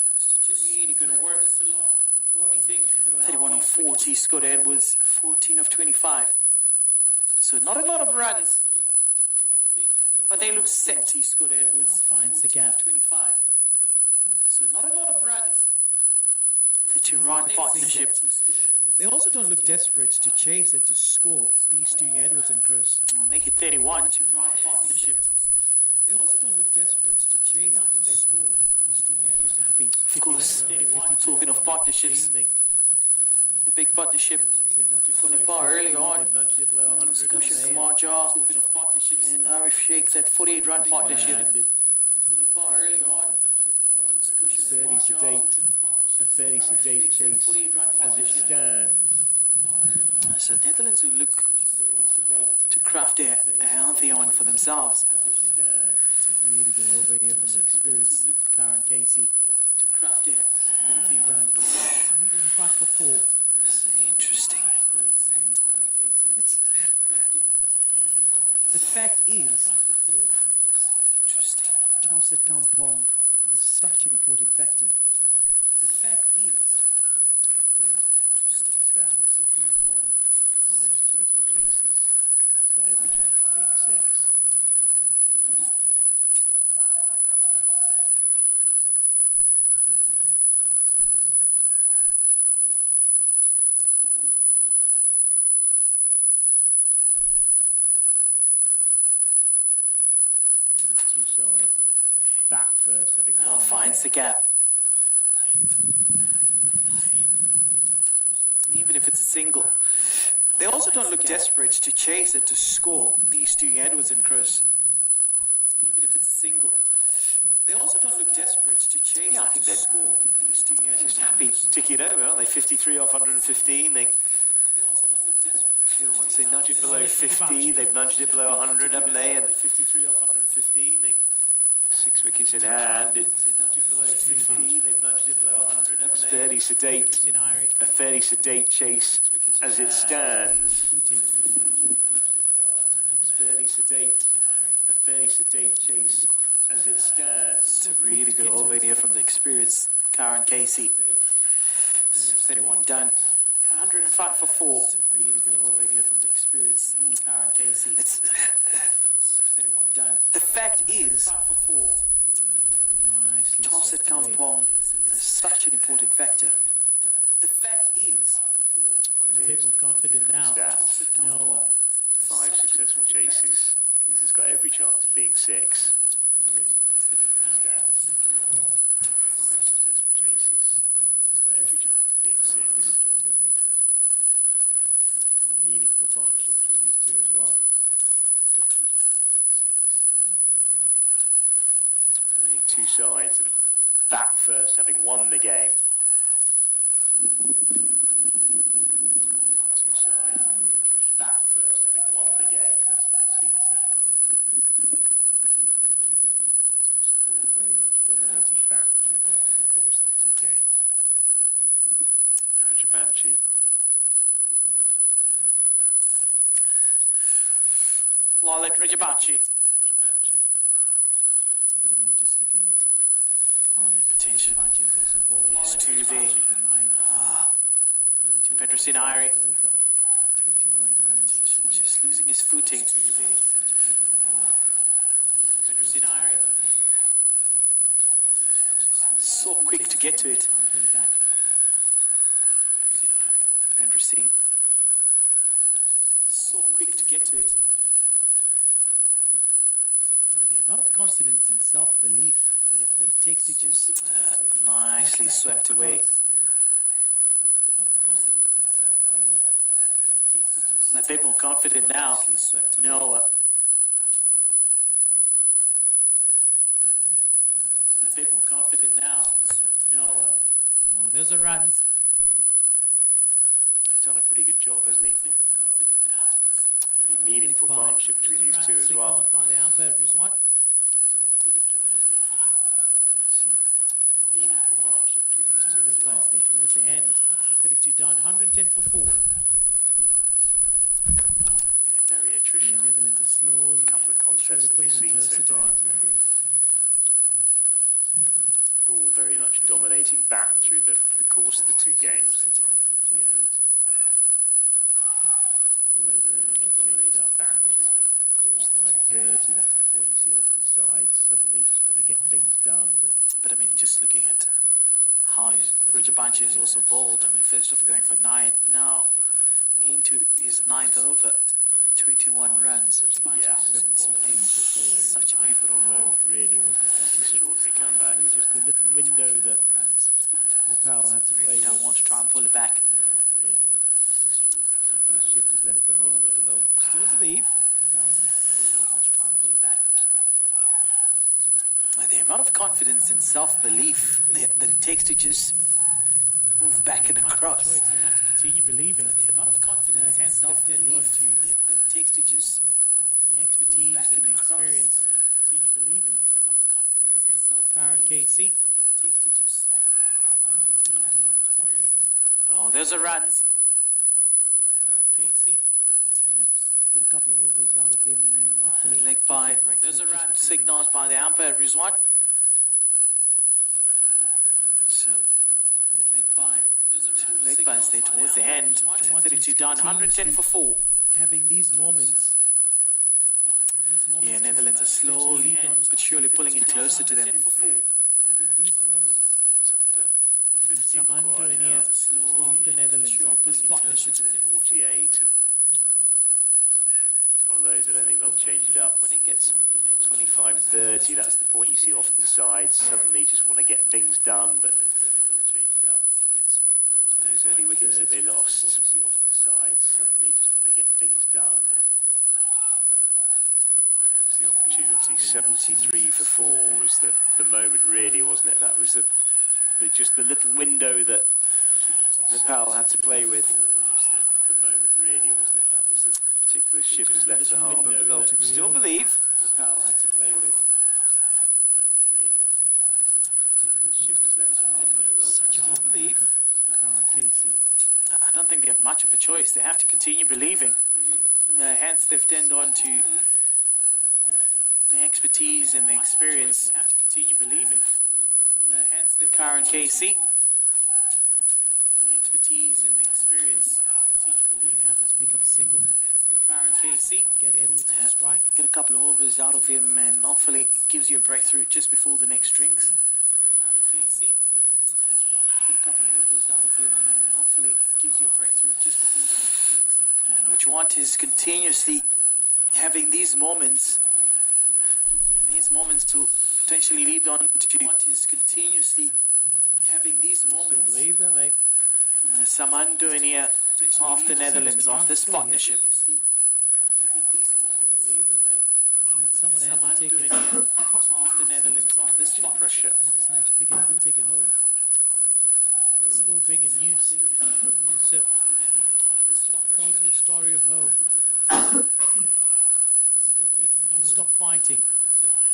Because to just really going to work this along. The only thing that will 31 of 40, Scott Edwards, 14 of 25. So not a lot of runs. But they look set. Scott Edwards Finds the gap. 25. So not a lot of runs. The two-run partnership. They also don't look desperate to chase it, to score, these two, Edwards and Cruz. We'll make it 31. Two-run partnership. They also don't look desperate to chase it, to score, these two, Edwards and Happy. Of course, talking of partnerships, the big partnership for the bar early on. They've nudged it below 100. Cushion Kumar Jar and Arif Sheikh, that 48-run partnership. Handed. For the bar early on. Fairly sedate. A fairly sedate chase as it stands. So the Netherlands will look Fairly sedate to craft a healthy one for themselves. as it stands. It's a really good over here from the experienced Karen Casey. To craft a healthy one Done for themselves. 105 for 4. Interesting. It's, the fact is, Interesting. toss at Kampong is such an important factor. The fact is, Stats. toss at Kampong 5 successful chases. This has got every chance of being 6. Two sides and bat first having one. Finds the gap. Even if it's a single. They also don't look desperate to chase it, to score, these two, Edwards and Cruz. Even if it's a single. They also don't look desperate to chase I it, think to they're score, these two, Edwards Just and happy Cruz. to tick it over, aren't they? 53 off 115. They feel once they nudge it below 50, they've nudged it below 100, haven't they? And 53 off 115. They 6 wickets in hand. It's below 50. They've nudged it below 100. It's fairly sedate. Sinari, A fairly sedate chase as it stands. Footing. It's fairly sedate. A fairly sedate chase as it stands. It's a really good over here from the experienced Karen Casey. 31 done. 105 for 4. It's a really good over here from the experienced Karen Casey. It's 31 done. The fact is, for 4. Nicely Toss at swept away. Kampong is such an important factor. The fact is, A bit more confident now. Stats. No, 5 successful chases. This has got every chance of being 6. 5 successful chases. This has got every chance of being 6. Job, hasn't he? A meaningful partnership between these two as well. There's only 2 sides that have bat first having won the game. 2 sides bat first having won the game. Success that we've seen so far, hasn't it? All very much dominating bat through the course of the 2 games. Rajabanchi. Lalit Rajabanchi. Rajabanchi. but I mean, just looking at how Potential. Shivanchi has also bowled. It's 2 there. The 9. Into Pedro Sinari. over to 21 runs. Just losing his footing. So quick to get to it. Pull it back. Interesting. So quick to get to it. The amount of confidence and self-belief that it takes to just Nicely swept away. the amount of confidence and self-belief that it takes to just A bit more confident now. No. A bit more confident now. No. oh, there's a runs. He's done a pretty good job, hasn't he? Really meaningful By- partnership there's between a these run two as signaled well. by the umpire, Rizwan. He's done a pretty good job, hasn't he? Meaningful partnership between these two as well. Guys, there towards the end. 32 down, 110 for 4. Yeah, very The attritional. Netherlands are slowly, Couple of surely contests that we've pulling seen it so closer to far, them. hasn't it? Ball very much dominating back through the course of the two games. Dominating back through the course of the two games. 5:30, that's the point you see off the side. Suddenly just want to get things done, but I mean, just looking at how Rajabanchi is also bowled. I mean, first off, going for 9. Now into his 9th over. 21 runs. Yeah. Such a pivotal role. really wasn't it? Extraordinary comeback, It was isn't just it? the little window that Nepal had to play Don't with. want to try and pull it back. The ship has left the harbour, but they'll still believe. Want to try and pull it back. The amount of confidence and self-belief that it takes to just move back and across. Choice. They have to continue believing. The amount of confidence and hands lifted self-belief onto that it takes to just The expertise back and the and across. experience. Continue believing. Karen Casey. takes to just. Oh, there's a run. Karen Casey. Yeah. Get a couple of overs out of him and hopefully Leg by. There's a run signaled by the umpire, Rizwan. So, leg by. 2 leg bys there towards the end. 32 down, 110 for 4. having these moments. Yeah, Netherlands are slowly but surely pulling it closer to them. Having these moments. 50 Some required undoing now. here of the Netherlands, of this partnership. 48. And it's one of those, I don't think they'll change it up. When it gets 25-30, that's the point you see often sides suddenly just want to get things done, but those early wickets that they lost. Suddenly just want to get things done, but the opportunity. 73 for 4 was the moment, really, wasn't it? That was the just the little window that Nepal had to play with. The moment, really, wasn't it? That was the particular ship has left the harbour, but they'll still believe. Nepal had to play with. The moment, really, wasn't it? That was the particular ship has left the harbour, but they'll Such a still hot believe. Karen Casey. I don't think they have much of a choice. They have to continue believing. Hence, they've turned on to the expertise and the experience. They have to continue believing. Hence, Karen Casey. The expertise and the experience. They have to pick up a single, Karen Casey. get Edwards to Yeah. strike. Get a couple of overs out of him and hopefully gives you a breakthrough just before the next strings. Get a couple of overs out of him and hopefully gives you a breakthrough just before the next strings. And what you want is continuously having these moments, and these moments to potentially lead on to. Want is continuously having these Still moments. believe, don't they? There's some undoing here off the Netherlands, off this partnership. Believe, don't they? And then someone Some hasn't taken undoing it. here off the Netherlands, off this partnership. Pressure. And decided to pick it up and take it home. Still bringing news. Yes, sir. Tells you a story of hope. Still bringing news. Stop fighting.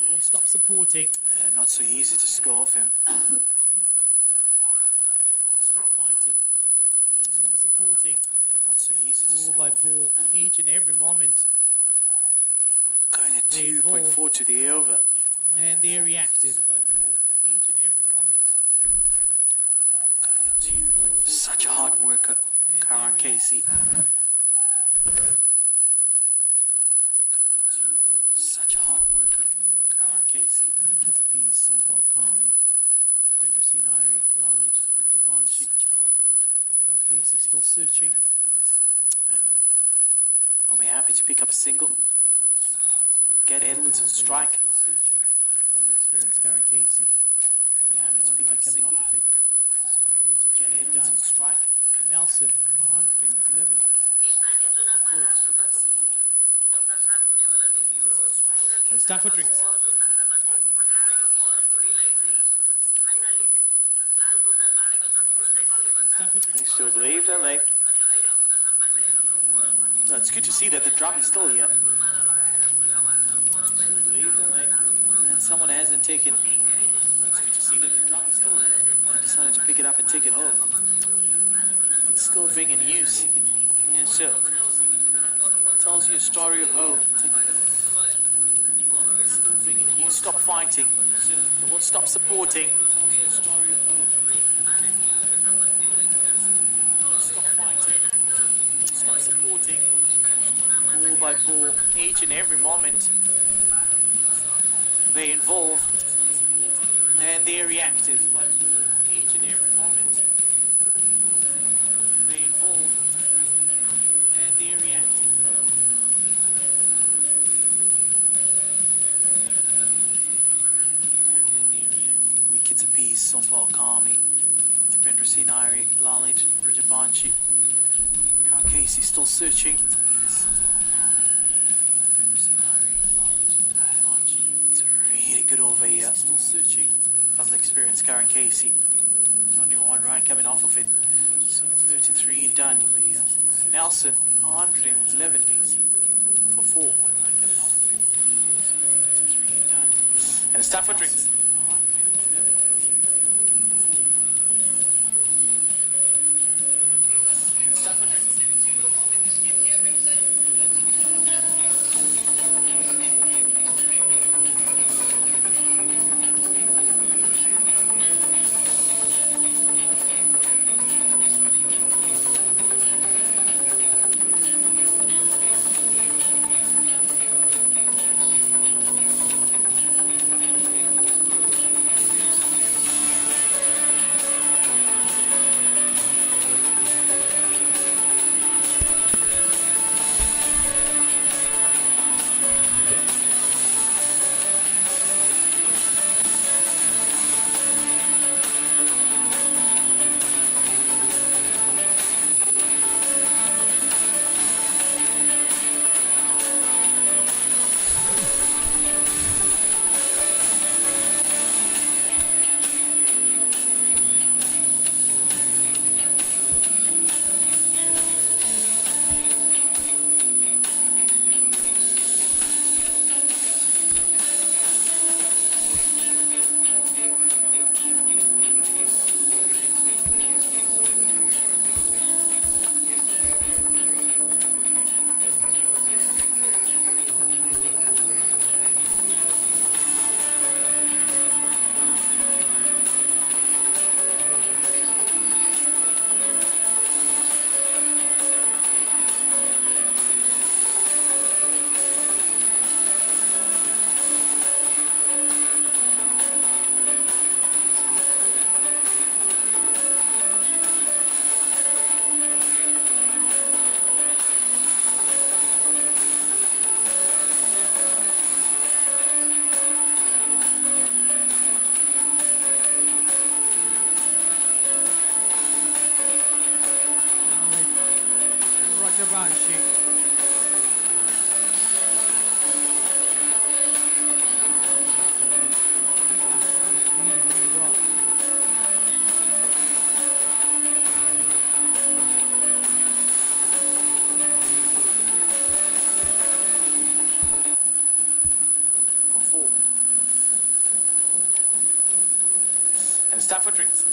They won't stop supporting. Not so easy to score off him. Stop fighting. Won't stop supporting. Not so easy to Ball score by off him. ball, each and every moment. Going at They 2.4 to the over. And they're reactive. Ball by ball, each and every moment. Going at 2.4. Such a hard worker, Karen Casey. Casey. Wickets apiece, Sompal Kami. Defender Sinari, Lalit, Rajabanshi. Casey still searching. I'll be happy to pick up a single. Get Edwards on strike. Still searching. From the experience, Karen Casey. I'll be happy to One pick run up a coming single. off of it. So 33 Get done. Edwards on strike. Nelson, 111. For four. And it's time for drinks. It's time for They drinks. still believe, don't they? No, it's good to see that the drum is still here. Still believe, don't they? And someone hasn't taken. No, it's good to see that the drum is still here. I decided to pick it up and take it home. It's still bringing news. Yeah, sure. Tells you a story of hope. Still bringing news. Stop fighting. They won't stop supporting. Tells you a story of hope. Stop fighting. Stop supporting. Ball by ball, each and every moment. They're involved and they're reactive. Each and every moment. They're involved and they're reactive. Wickets apiece, Sompal Kami, Dipendra Sinari, Lalit, Rajabanshi. Casey still searching. It's a really good over here. Still searching from the experienced Karen Casey. Only one run coming off of it. So 33 done over here. Nelson, 111 Casey for 4. One run coming off of it. So 33 done. And it's time for drinks. It's time for drinks. Rajabanshi. Really, really well. For 4. And it's time for drinks.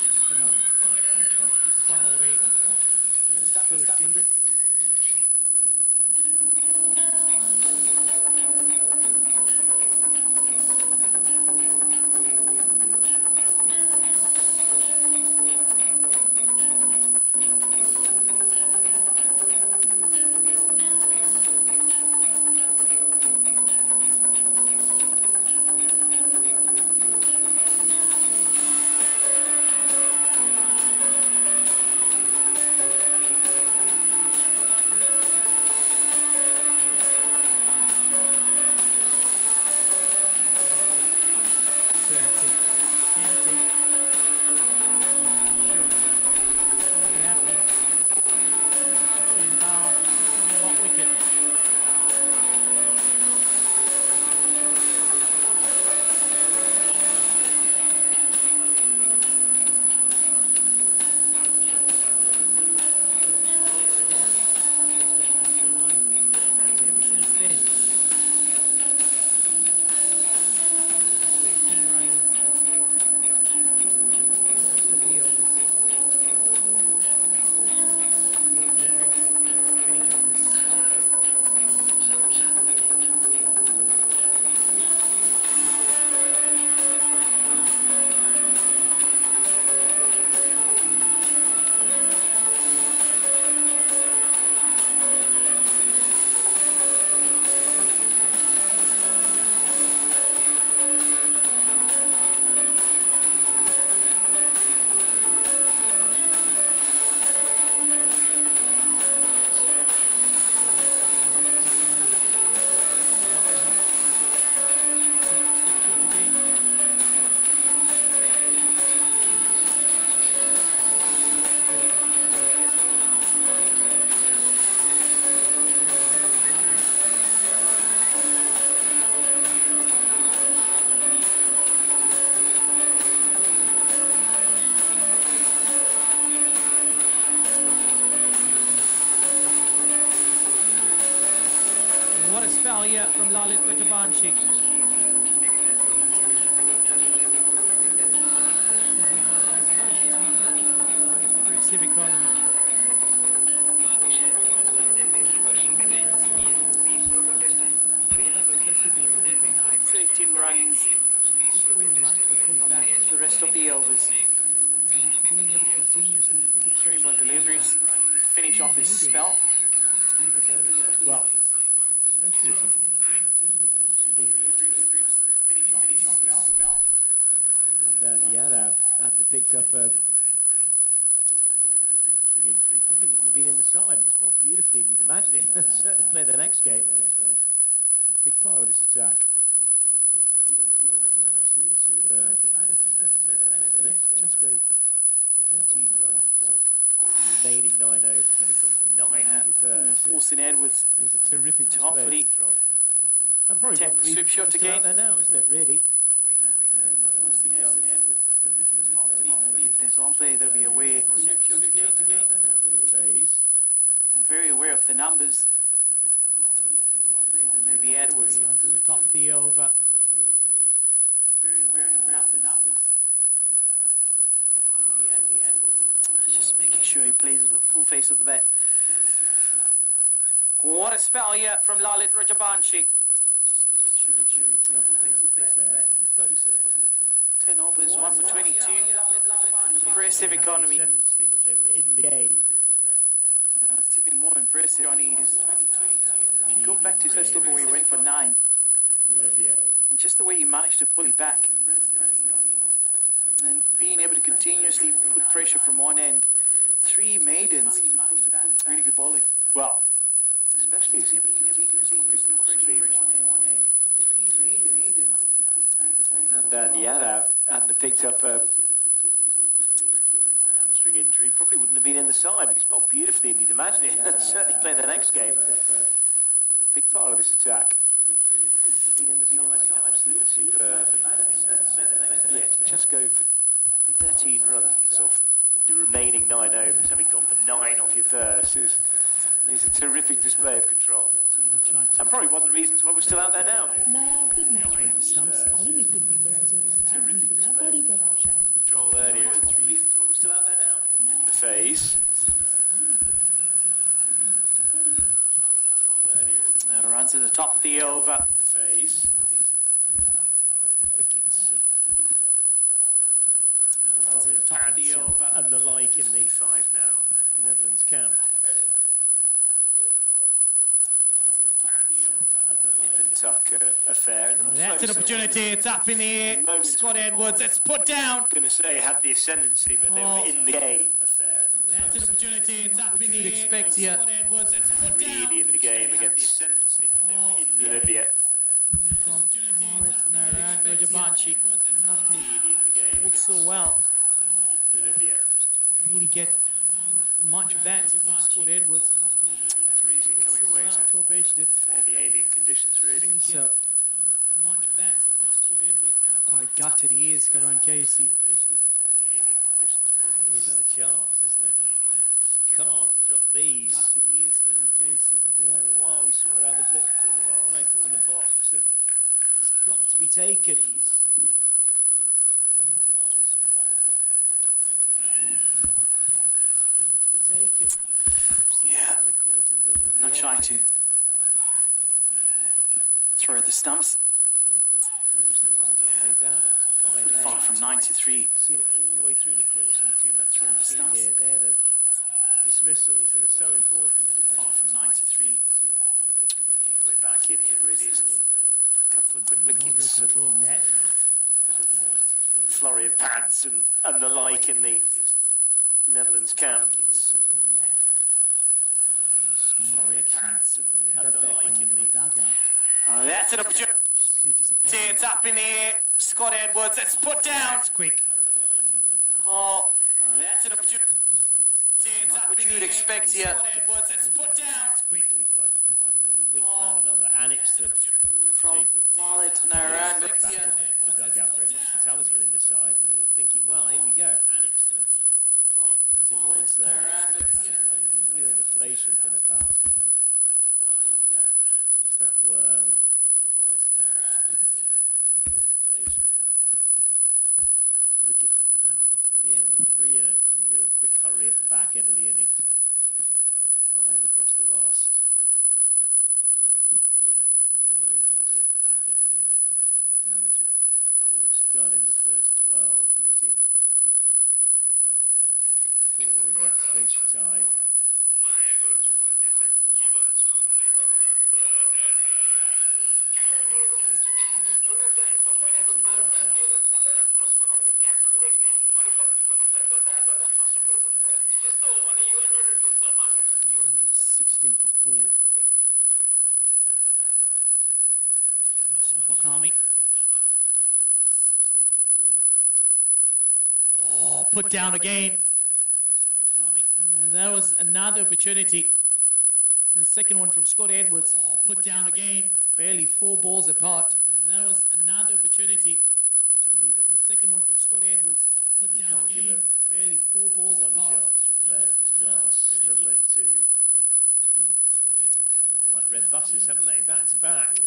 Just enough. Just far away. Still a Kendrick. What a spell here from Lalit Rajabanshi. Civic economy. 13 runs. Just the way you managed to pull it back. The rest of the overs. Being able to continuously put 3 pressure more on the deliveries. Finish off his spell. Well, especially as he Finish off his spell. Yadav hadn't have picked up a string injury, probably wouldn't have been in the side, but he's bowled beautifully, and you'd imagine it certainly play the next game. A big part of this attack. Absolutely superb. Just go for 13 runs off the remaining 9 overs, having gone for 9 off your first. Forcing Edwards It's a terrific to display of hopefully control. And probably attempt one of the the sweep reasons shot why he's still out again. there now, isn't it, really? If there's one play, there'll be away. Phase. I'm very aware of the numbers. There'll be Edwards. runs to the top of the over. Very aware of the numbers. Just making sure he plays with the full face of the bat. What a spell here from Lalit Rajabanshi. Closer, wasn't it? 10 overs, 1 for 22. Impressive economy. But they were in the game. What's even more impressive, Johnny, is if you go back to first over where he went for 9, and just the way you managed to pull it back, and being able to continuously put pressure from one end. 3 maidens, really good bowling. Well, especially as he and Yadav hadn't have picked up a hamstring injury, probably wouldn't have been in the side, but he's bowled beautifully, and you'd imagine it certainly play the next game. A big part of this attack. Been in the side, absolutely superb. Yeah, just go for 13 runs off the remaining 9 overs, having gone for 9 off your first, is a terrific display of control. And probably one of the reasons why we're still out there now. नया good match में stumps already could be good as a body प्रभावशाली Control earlier. One of the reasons why we're still out there now. In the phase. Runs at the top of the over. The phase. Wickets. Runs at the top of the over. And the like in the 5 now. Netherlands camp. Nip and tuck affair. That's an opportunity. It's up in the air. Scott Edwards. It's put down. Going to say had the ascendancy, but they were in the game. Affair. That's an opportunity. It's up in the You'd air. expect here. Scott Edwards. It's put down. Really in the game against Libya. From Lalit Narang Rajabanshi. After he Really in the game bowled against so well, Libya. really get much of that. Scott Edwards. Easy coming away to Torpedoed it. fairly alien conditions, really. So much of that. Quite gutted he is, Karan Casey. Fairly alien conditions, really. Here's the chance, isn't it? Just can't drop these. Gutted he is, Karan Casey. Yeah, a while we saw it out of the corner of our eye, corner of the box, and it's got to be taken. Yeah. Not trying to throw at the stumps. Those are the ones, aren't they, down at Pretty 5 far from 93. Seen it all the way through the course of the 2 matches Throw the we've seen stumps. here. They're the dismissals that are so important. Far from 93. Yeah, we're back in here, really. It's a couple of quick No real wickets. And control on that. flurry of pads and the like in the Netherlands camp. No reaction. And That the background like in in the the dugout. That's an opportunity. Just pure disappointment. It's up in the air. Scott Edwards. It's put down. That's quick. Oh, that's an opportunity. What you'd expect here. Edwards. It's put down. 45 required, and then you wink around another, and it's the From shape of Lalit Narang. back to the dugout, very much the talisman in this side, and you're thinking, well, here we go, and it's the as it was there, at the moment, a real deflation from the power side, and you're thinking, well, here we go, and it's that worm, and as it was there, a real deflation for Nepal's side. The wickets that Nepal lost at the end, 3 in a real quick hurry at the back end of the innings. 5 across the last. Wickets that Nepal lost at the end, 3 in a 12 overs. Hurry at the back end of the innings. Damage, of course, done in the first 12, losing 4 in that space of time. Yeah, 116 for 4. Sompokami. 116 for 4. Oh, put down again. Sompokami. That was another opportunity. The second one from Scott Edwards. Oh, put down again. Barely 4 balls apart. That was another opportunity. Would you believe it? The second one from Scott Edwards. Oh, put You down can't give again. it Barely 4 balls one apart. chance to a player of his class, let alone 2. Would you believe it? The second one from Scott Edwards. Come along like red buses, haven't they? Back to back.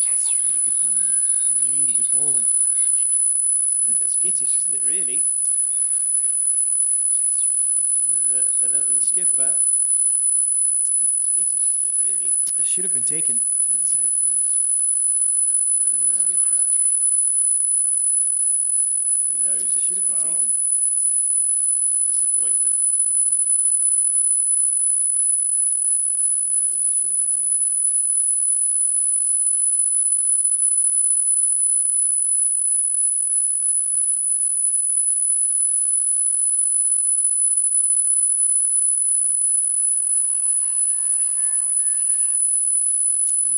That's really good bowling. Really good bowling. That's skittish, isn't it, really? That's really good bowling. And the Netherlands skipper. That's skittish, isn't it, really? It should have been taken. Gotta take those. The Netherlands skipper. He knows it Should as have been well. taken. Disappointment. He knows it Should as have been well. taken. Disappointment.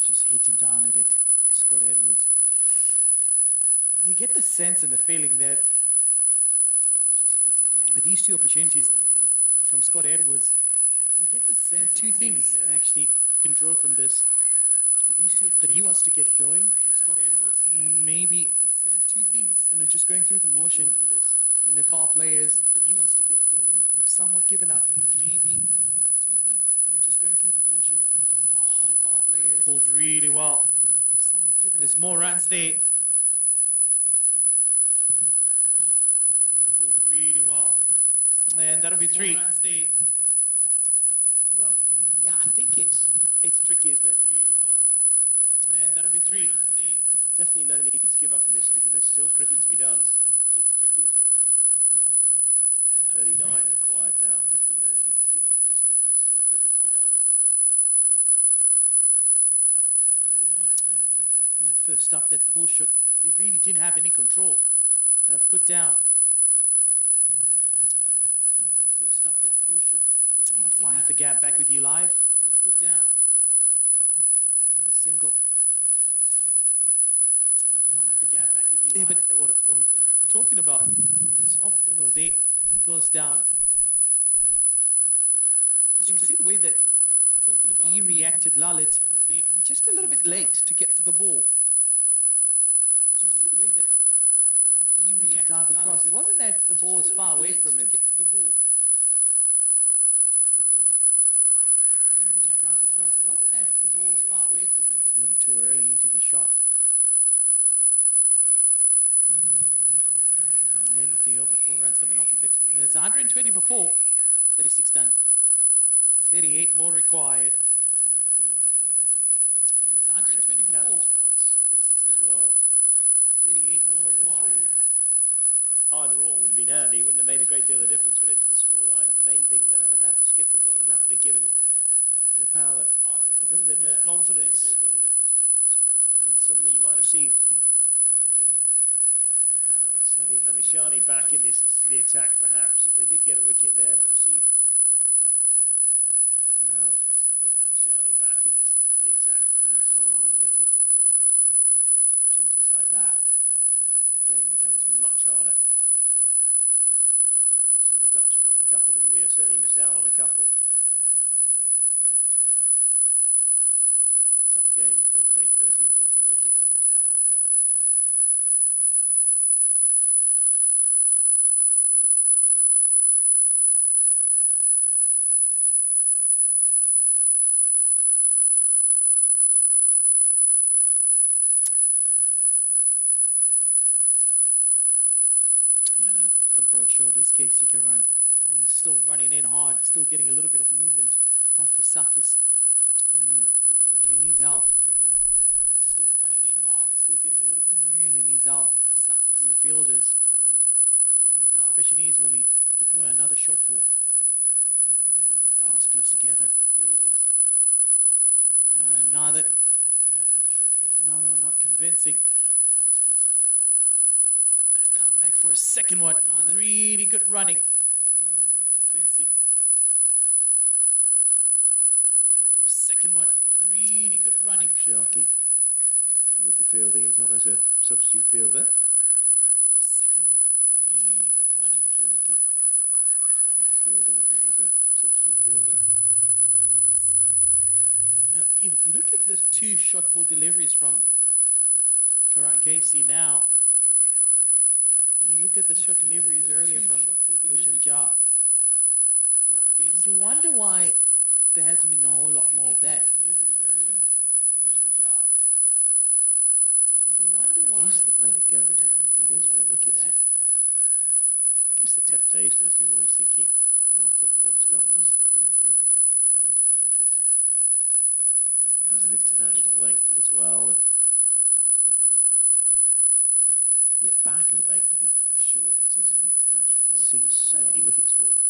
Just hitting down at it, Scott Edwards. You get the sense and the feeling that with these 2 opportunities from Scott Edwards, you get the sense 2 things actually can draw from this. That he wants to get going from Scott Edwards, and maybe 2 things, and then just going through the motion. The Nepal players that he wants to get going have somewhat given up. Maybe 2 things, and then just going through the motion. Nepal players pulled really well. There's more runs there. Pulled really well, and that'll be 3. Well, yeah, I think it's tricky, isn't it? Really well, and that'll be 3. Definitely no need to give up on this because there's still cricket to be done. It's tricky, isn't it? 39 required now. Definitely no need to give up on this because there's still cricket to be done. It's tricky, isn't it? 39 required now. First up, that pull shot, it really didn't have any control. Put down. First up, that pull shot. Finds the gap back with you live. Put down. Another single. Finds the gap back with you live. Yeah, but what I'm talking about is there goes down. You can see the way that he reacted, Lalit, just a little bit late to get to the ball. You can see the way that he reacted, dive across. It wasn't that the ball was far away from him. Get to the ball. Dive across. It wasn't that the ball was far away from him. A little too early into the shot. End of the over, 4 runs coming off of it. It's 120 for 4. 36 done. 38 more required. End of the over, 4 runs coming off of it. It's 120 for 4. Chance 36 as done. well. 38 more Follow required. through. Either or would have been handy. Wouldn't have made a great deal of difference, would it, to the scoreline? Main thing, they had to have the skipper gone, and that would have given Nepal a little bit more confidence. And suddenly you might have seen Sandeep Lamishani back in the attack, perhaps, if they did get a wicket there. But well, Sandeep Lamishani back in the attack, perhaps, if they did get a wicket there. But you drop opportunities like that, well, the game becomes much harder. We saw the Dutch drop a couple, didn't we? Certainly missed out on a couple. The game becomes much harder. Tough game if you've got to take 13, 14 wickets. You miss out on a couple. Tough game if you've got to take 13, 14 wickets. Yeah, the broad shoulders, Casey Garan, still running in hard, still getting a little bit of movement off the surface. But he needs help. Still running in hard, still getting a little bit of really needs help off the surface from the fielders. But he needs help. Question is, will he deploy another short ball? Really needs help. Fingers close together. Another one not convincing. Fingers close together. Come back for a second one. Really good running. Another one not convincing. Come back for a second one. Really good running. Sharkey with the fielding is on as a substitute fielder. For a second one. Really good running. Sharkey with the fielding is on as a substitute fielder. You look at the two short ball deliveries from Karan Casey now. And you look at the short deliveries earlier from Gulshan Jha. And you wonder why there hasn't been a whole lot more of that. And you wonder why It is the way to go, isn't it? It is where wickets are. I guess the temptation is you're always thinking, well, top of off stump is the way to go, isn't it? It is where wickets are. That kind of international length as well. And yet back of length, short as seen so many wickets fall.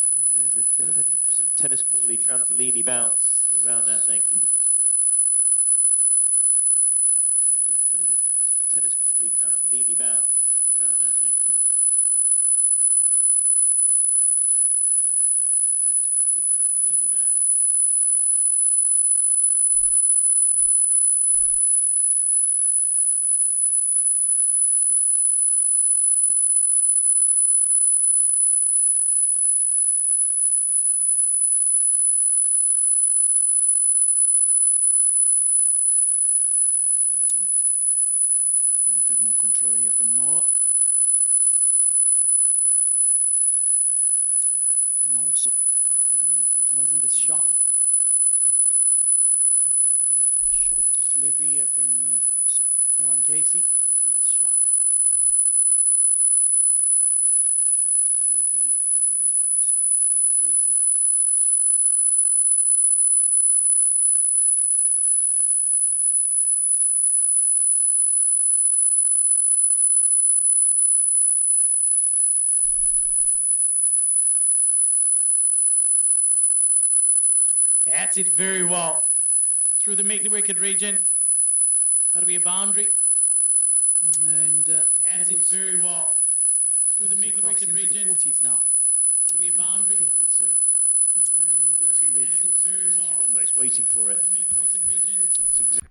Because there's a bit of a sort of tennis bally, trampoline bounce around that length. Wickets fall. There's a bit of a sort of tennis bally, trampoline bounce around that length. Wickets fall. There's a bit of a sort of tennis bally, trampoline bounce around that length. a little bit more control here from Noah. Also, wasn't as sharp. Short delivery here from Karan Casey. Wasn't as sharp. Short delivery here from Karan Casey. Wasn't as sharp. Short delivery here from Karan Casey. That's it very well. Through the make-the-wicket region. That'll be a boundary. And that's it very well. Through the make-the-wicket region. The 40s now. That'll be a boundary. I would say And 2 minutes short balls, as you're almost waiting for it. That's exactly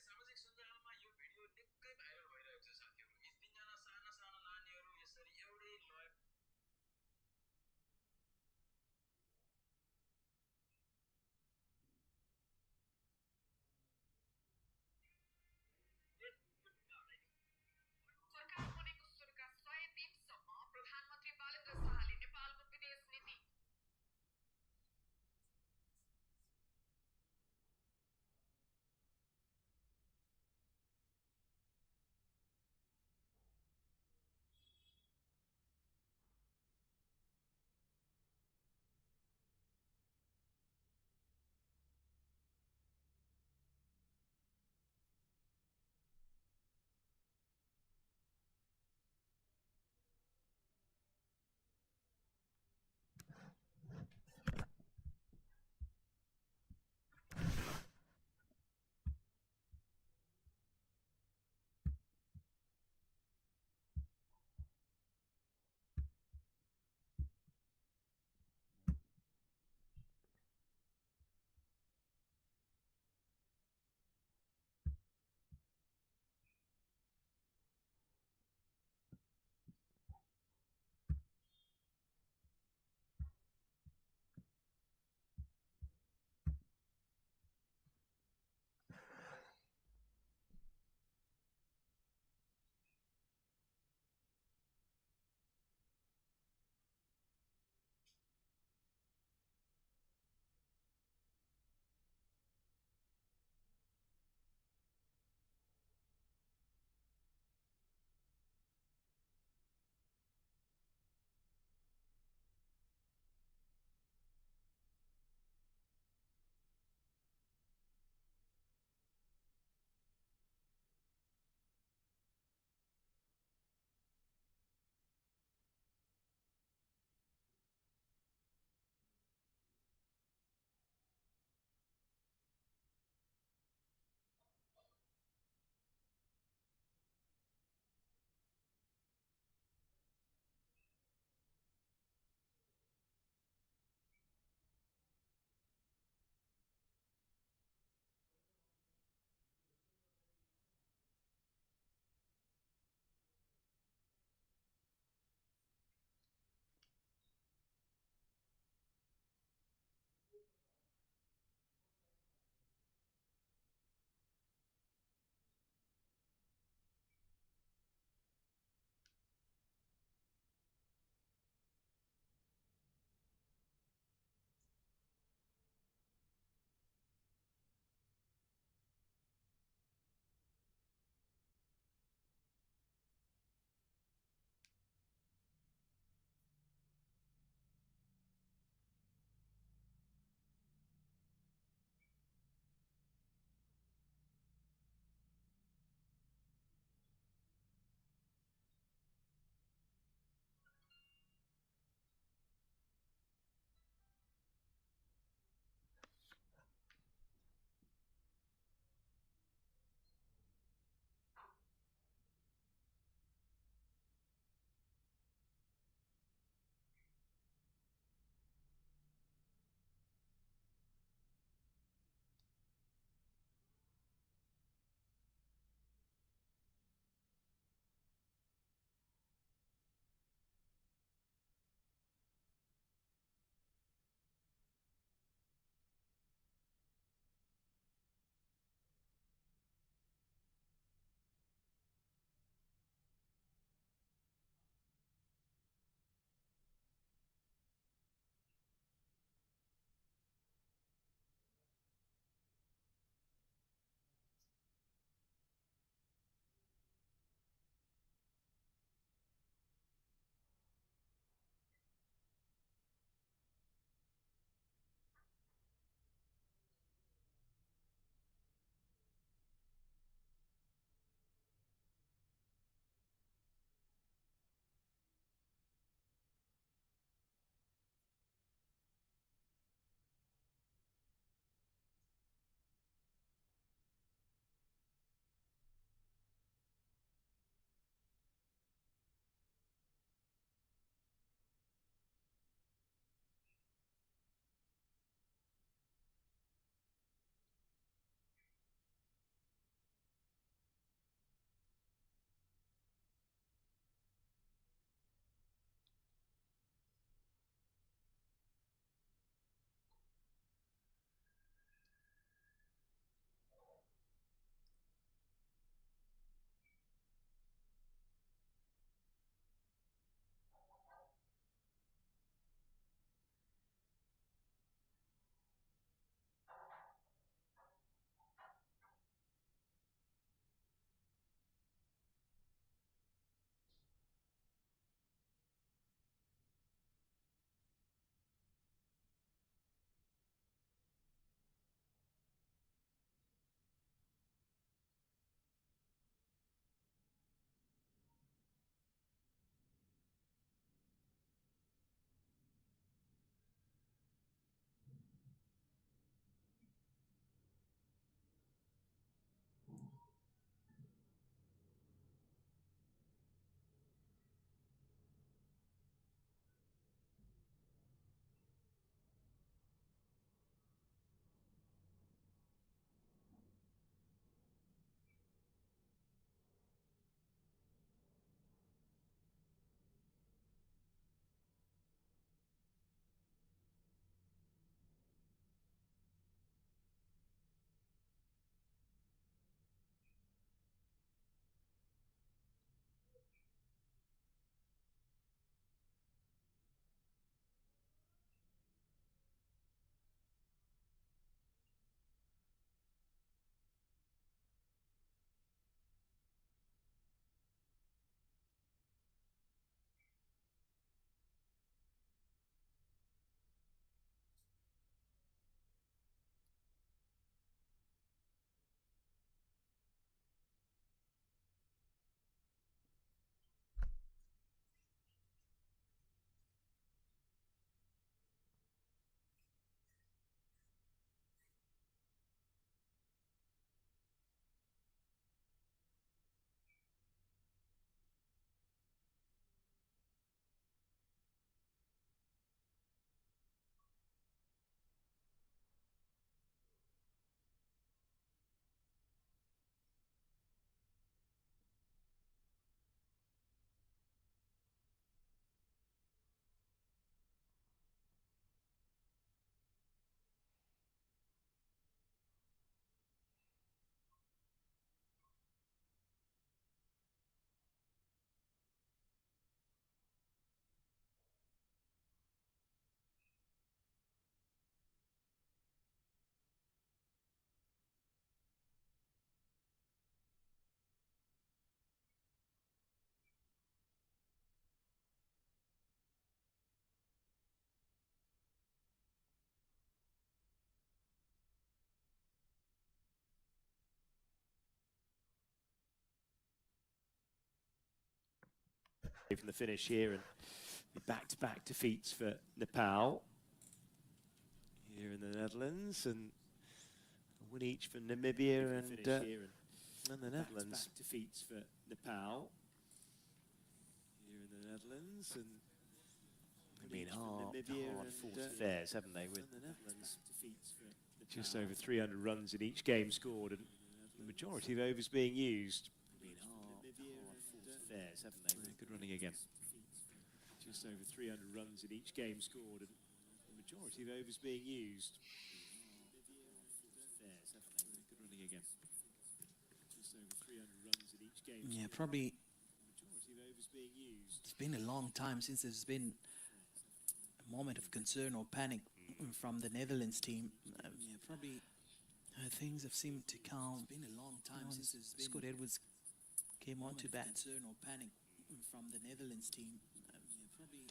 সামাজিক from the finish here, and back-to-back defeats for Nepal here in the Netherlands, and a win each for Namibia and the Netherlands. Defeats for Nepal here in the Netherlands, and they've been hard-fought affairs, haven't they? With the Netherlands defeats for just over 300 runs in each game scored, and the majority of overs being used. Affairs, haven't they? Good running again. Just over 300 runs in each game scored, and the majority of overs being used. Affairs, haven't they? Good running again. Just over 300 runs in each game. Yeah, probably. Majority of overs being used. It's been a long time since there's been a moment of concern or panic from the Netherlands team. Yeah, probably. Things have seemed to calm. It's been a long time since there's been Scott Edwards came onto bat. Concern or panic from the Netherlands team. Yeah, probably.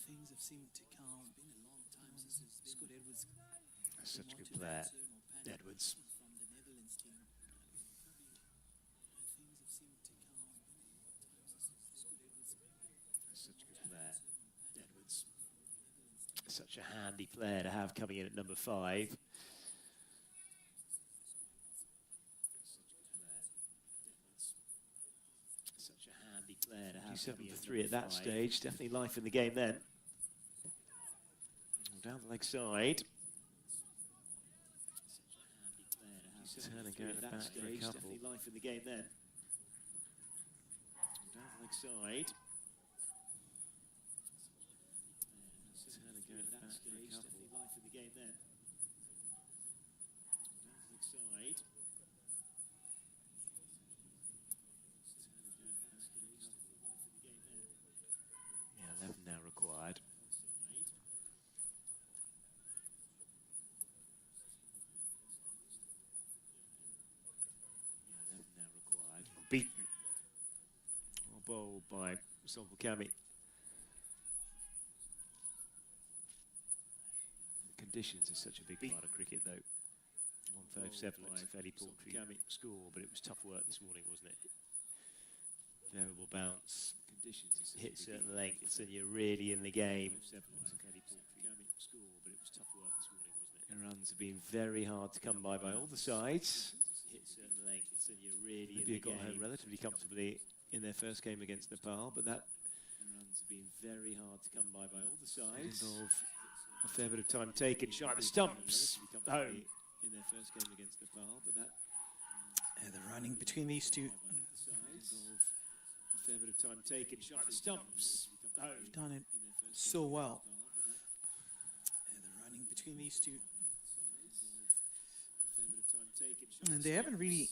Things have seemed to calm. It's been a long time since there's been Scott Edwards. Such a good player, Edwards. From the Netherlands team. Things have seemed to calm. Such a good player, Edwards. Such a handy player to have coming in at number 5. Such a handy player to have. 7 for 3 at that stage. Definitely life in the game then. Down the leg side. Turn and go to the back for a couple. Definitely life in the game then. Down the leg side. Turn and go to the back for a couple. Definitely life in the game then. Down the leg side. Yeah, 11 now required. Beaten or bowled by Solvukami. Conditions are such a big part of cricket, though. 157 looks a fairly paltry score, but it was tough work this morning, wasn't it? Variable bounce, hit certain lengths, and you're really in the game. And runs have been very hard to come by all the sides. Hit certain lengths, and you're really in the game. Got home relatively comfortably in their first game against Nepal, but that runs have been very hard to come by all the sides. Involve a fair bit of time taken, shy of the stumps. Home in their first game against Nepal, but that the running between these two. Involve a fair bit of time taken, shy of the stumps. Home. Done it so well. The running between these two. And they haven't really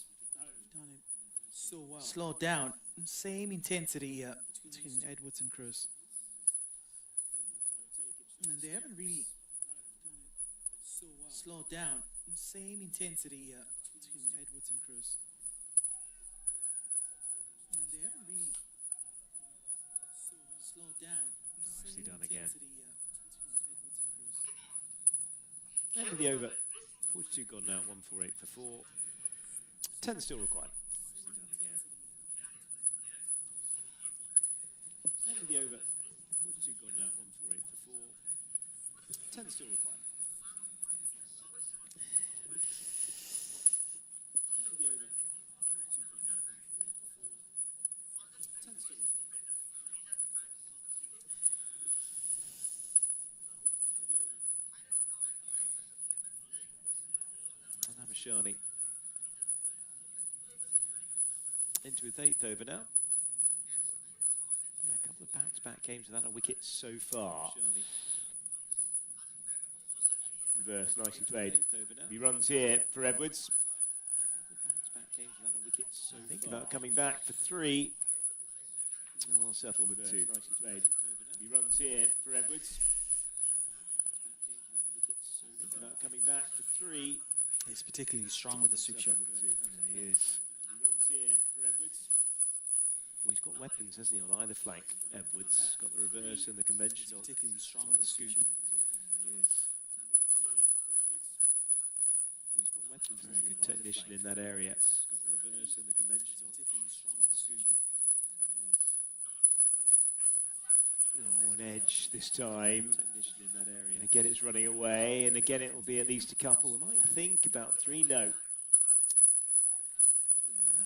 done it so well. Slowed down. Same intensity here between Edwards and Cruz. And they haven't really done it so well. Slowed down. Same intensity here between Edwards and Cruz. And they haven't really slowed down. Nicely done again. Between Edwards and Cruz. End of the over. 42 gone now, 148 for 4. 10 still required. End of the over. 42 gone now, 148 for 4. 10 still required. End of the over. 42 gone now, 148 for 4. 10 still required. Shani into his 8th over now. Yeah, a couple of back-to-back games without a wicket so far. Reverse, nicely played. He runs here for Edwards. Think about coming back for 3. I'll settle with 2. He runs here for Edwards. Think about coming back for 3. He's particularly strong with the super shot. Yeah, he is. He runs here for Edwards. Well, he's got weapons, hasn't he, on either flank? Edwards has got the reverse and the conventional. He's particularly strong with the scoop. He is. Well, he's got weapons. Very good technician in that area. Got the reverse and the conventional. Particularly strong with the scoop. edge this time. And again, it's running away, and again, it will be at least a couple. I might think about 3. No.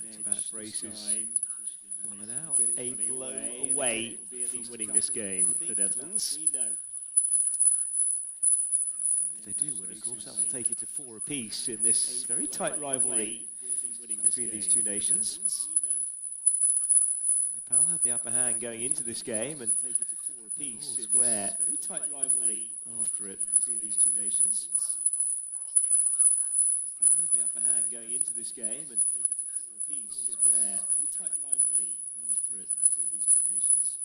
Back-to-back braces. Well, and out. A blow away from winning this game, the Netherlands. If they do win, of course, that will take it to 4 apiece in this very tight rivalry between these two nations. Nepal had the upper hand going into this game and take it to 4 apiece. Square. Very tight rivalry after it between these two nations. Nepal had the upper hand going into this game and take it to 4 apiece. Square. Very tight rivalry after it between these two nations.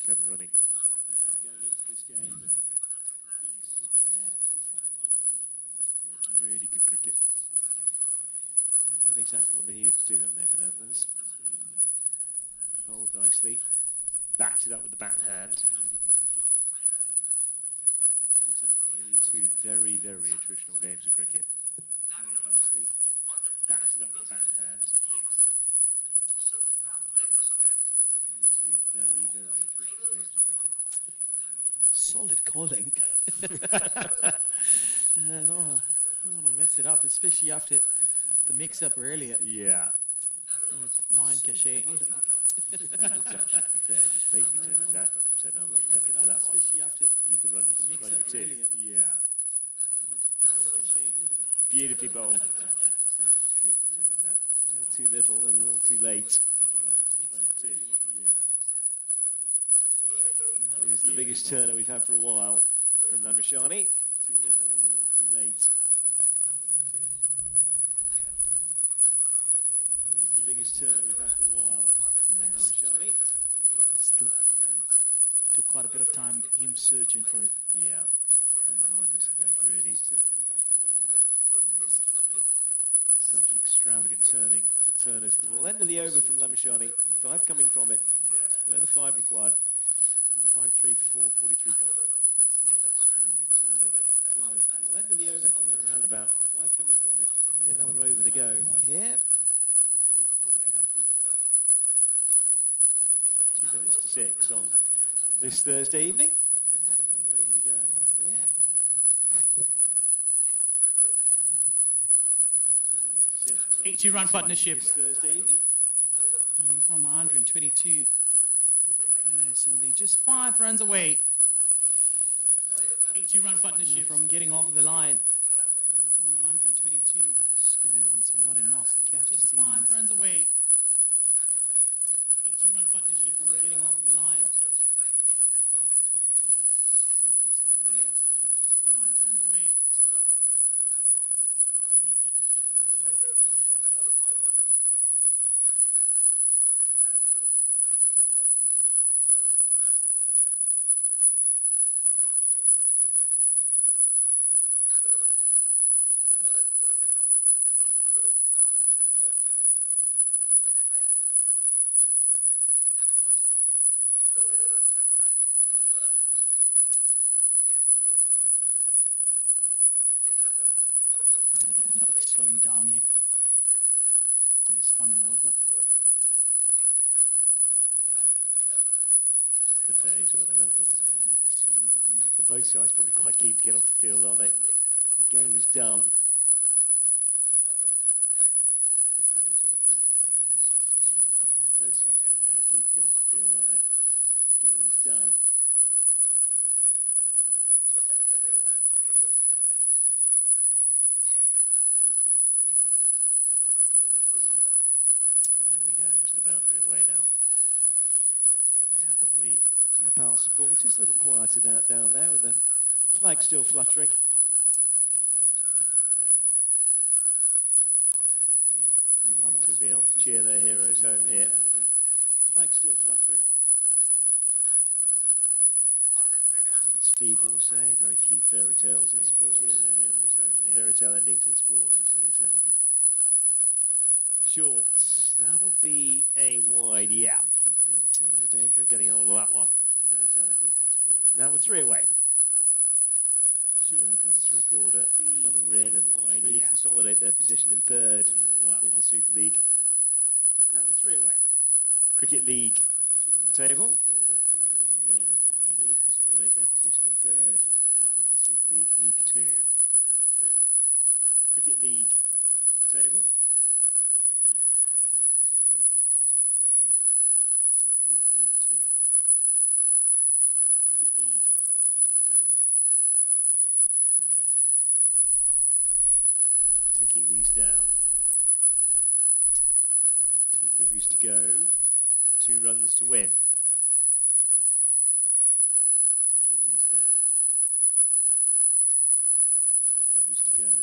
Clever running. The upper hand going into this game and square. Really good cricket. They've done exactly what they needed to do, haven't they, the Netherlands? Bowled nicely, backed it up with the bat hand. Two very, very attritional games of cricket. Bowled nicely, backed it up with the bat hand. Two very, very attritional games of cricket. Solid calling. I don't want to mess it up, especially after the mix-up earlier Yeah. with Line Cachet. It's actually, to be fair, just basically turned his back on him and said, no, I'm not coming for that one. Especially after You can run your mix-up two. earlier. Yeah. Line Cachet. Beautifully bowled. A little too little and a little too late. That is the biggest turner we've had for a while from Lamishani. Too little and a little too late. Is the biggest turner we've had for a while. Lamishani. Still took quite a bit of time him searching for it. Yeah. Don't mind missing those really. Such extravagant turners. The ball end of the over from Lamishani. 5 coming from it. They're the 5 required. 153 for 4, 43 gone. Such extravagant turners. The ball end of the over. We're around about 5 coming from it. Probably another over to go here. 153 for 4, 43 gone. 2 minutes to 6 on this Thursday evening. Another over to go here. 82-run partnership Thursday evening. from 122. Yeah, so they're just 5 runs away 82-run partnership from getting over the line. From 122. Scott Edwards, what a nice catch just this 5 innings. runs away 82-run partnership From getting over the line. From 122. Scott Edwards, what a nice catch this 5 innings. runs away 82-run partnership From getting over the line. Not slowing down here. There's funnel over. This is the phase where the Netherlands, Not slowing down here. well, both sides probably quite keen to get off the field, aren't they? The game is done. This is the phase where the Netherlands, well, both sides probably quite keen to get off the field, aren't they? The game is done. And there we go, just a boundary away now. Yeah, all the Nepal supporters a little quieted out down there with the flag still fluttering. There we go, just a boundary away now. Yeah, they'd love to be able to cheer their heroes home here. The flag still fluttering. What did Steve Waugh say? Very few fairy tales in sports. Cheer their heroes home here. Fairy tale endings in sports is what he said, I think. Shorts. That'll be a wide, yeah. No danger of getting hold of that one. Now we're 3 away. Netherlands record another win and really consolidate their position in 3rd in the Super League. Now we're 3 away. Cricket League table. position in third in the Super League. League 2. Now 3 away. Cricket League table. Consolidate their position in third in the Super League. League 2. Now 3 away. Cricket League table. Ticking these down. 2 deliveries to go. 2 runs to win. Ticking these down. 2 deliveries to go.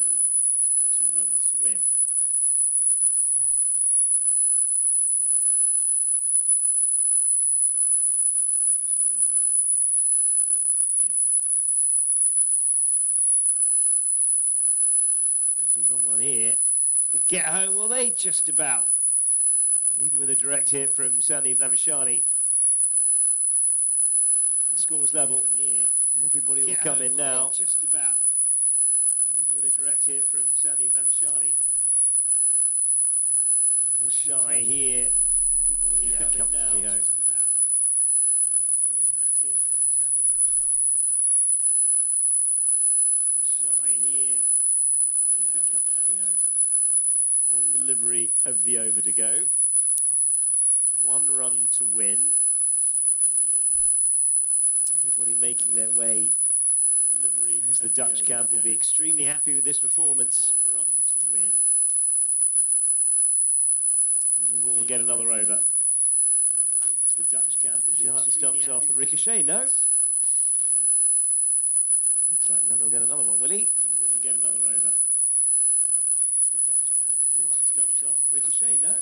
2 runs to win. Ticking these down. 2 deliveries to go. 2 runs to win. Definitely run one here. Get home, will they? Just about. Even with a direct hit from Sandeep Lamishani. The score's level. Everybody will come in now. Just about. Even with a direct hit from Sandeep Lamishani. A little shy here. Everybody will come in now. Home. Just about. Even with a direct hit from Sandeep Lamishani. A little shy here. Everybody will come in now. Home. 1 delivery of the over to go. 1 run to win. Everybody making their way. As the Dutch camp will be extremely happy with this performance. 1 run to win. And we will get another over. As the Dutch camp will be the stumps off the ricochet. No. Looks like Lamb will get another one, will he? We will get another over. As the Dutch camp will be the stumps off the ricochet. No.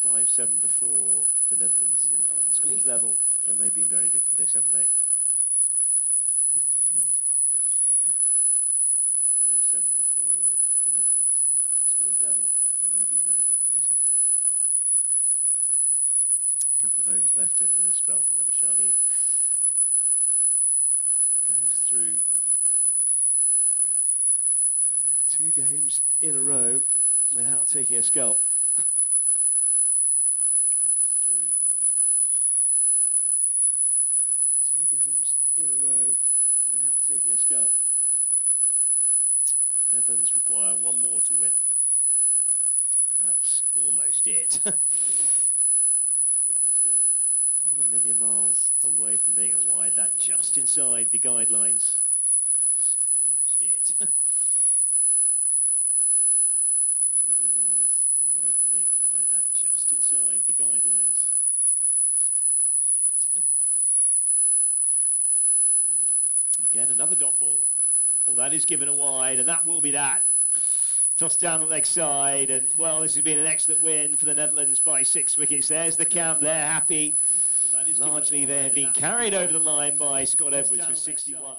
1-5-7 for the Netherlands. Scores level, and they've been very good for this, haven't they? 1-5-7 for the Netherlands. Scores level, and they've been very good for this, haven't they? A couple of overs left in the spell for Lamishani. Goes through 2 games in a row without taking a scalp. 2 games in a row without taking a scalp. Netherlands require 1 more to win. And that's almost it. Without taking a scalp. Not a million miles away from being a wide. That just inside the guidelines. That's almost it. Not a million miles away from being a wide. That just inside the guidelines. That's almost it. Again, another dot ball. Oh, that is given a wide, and that will be that. Toss down the leg side, and, well, this has been an excellent win for the Netherlands by 6 wickets. There's the count. They're happy. Largely, they have been carried over the line by Scott Edwards with 61.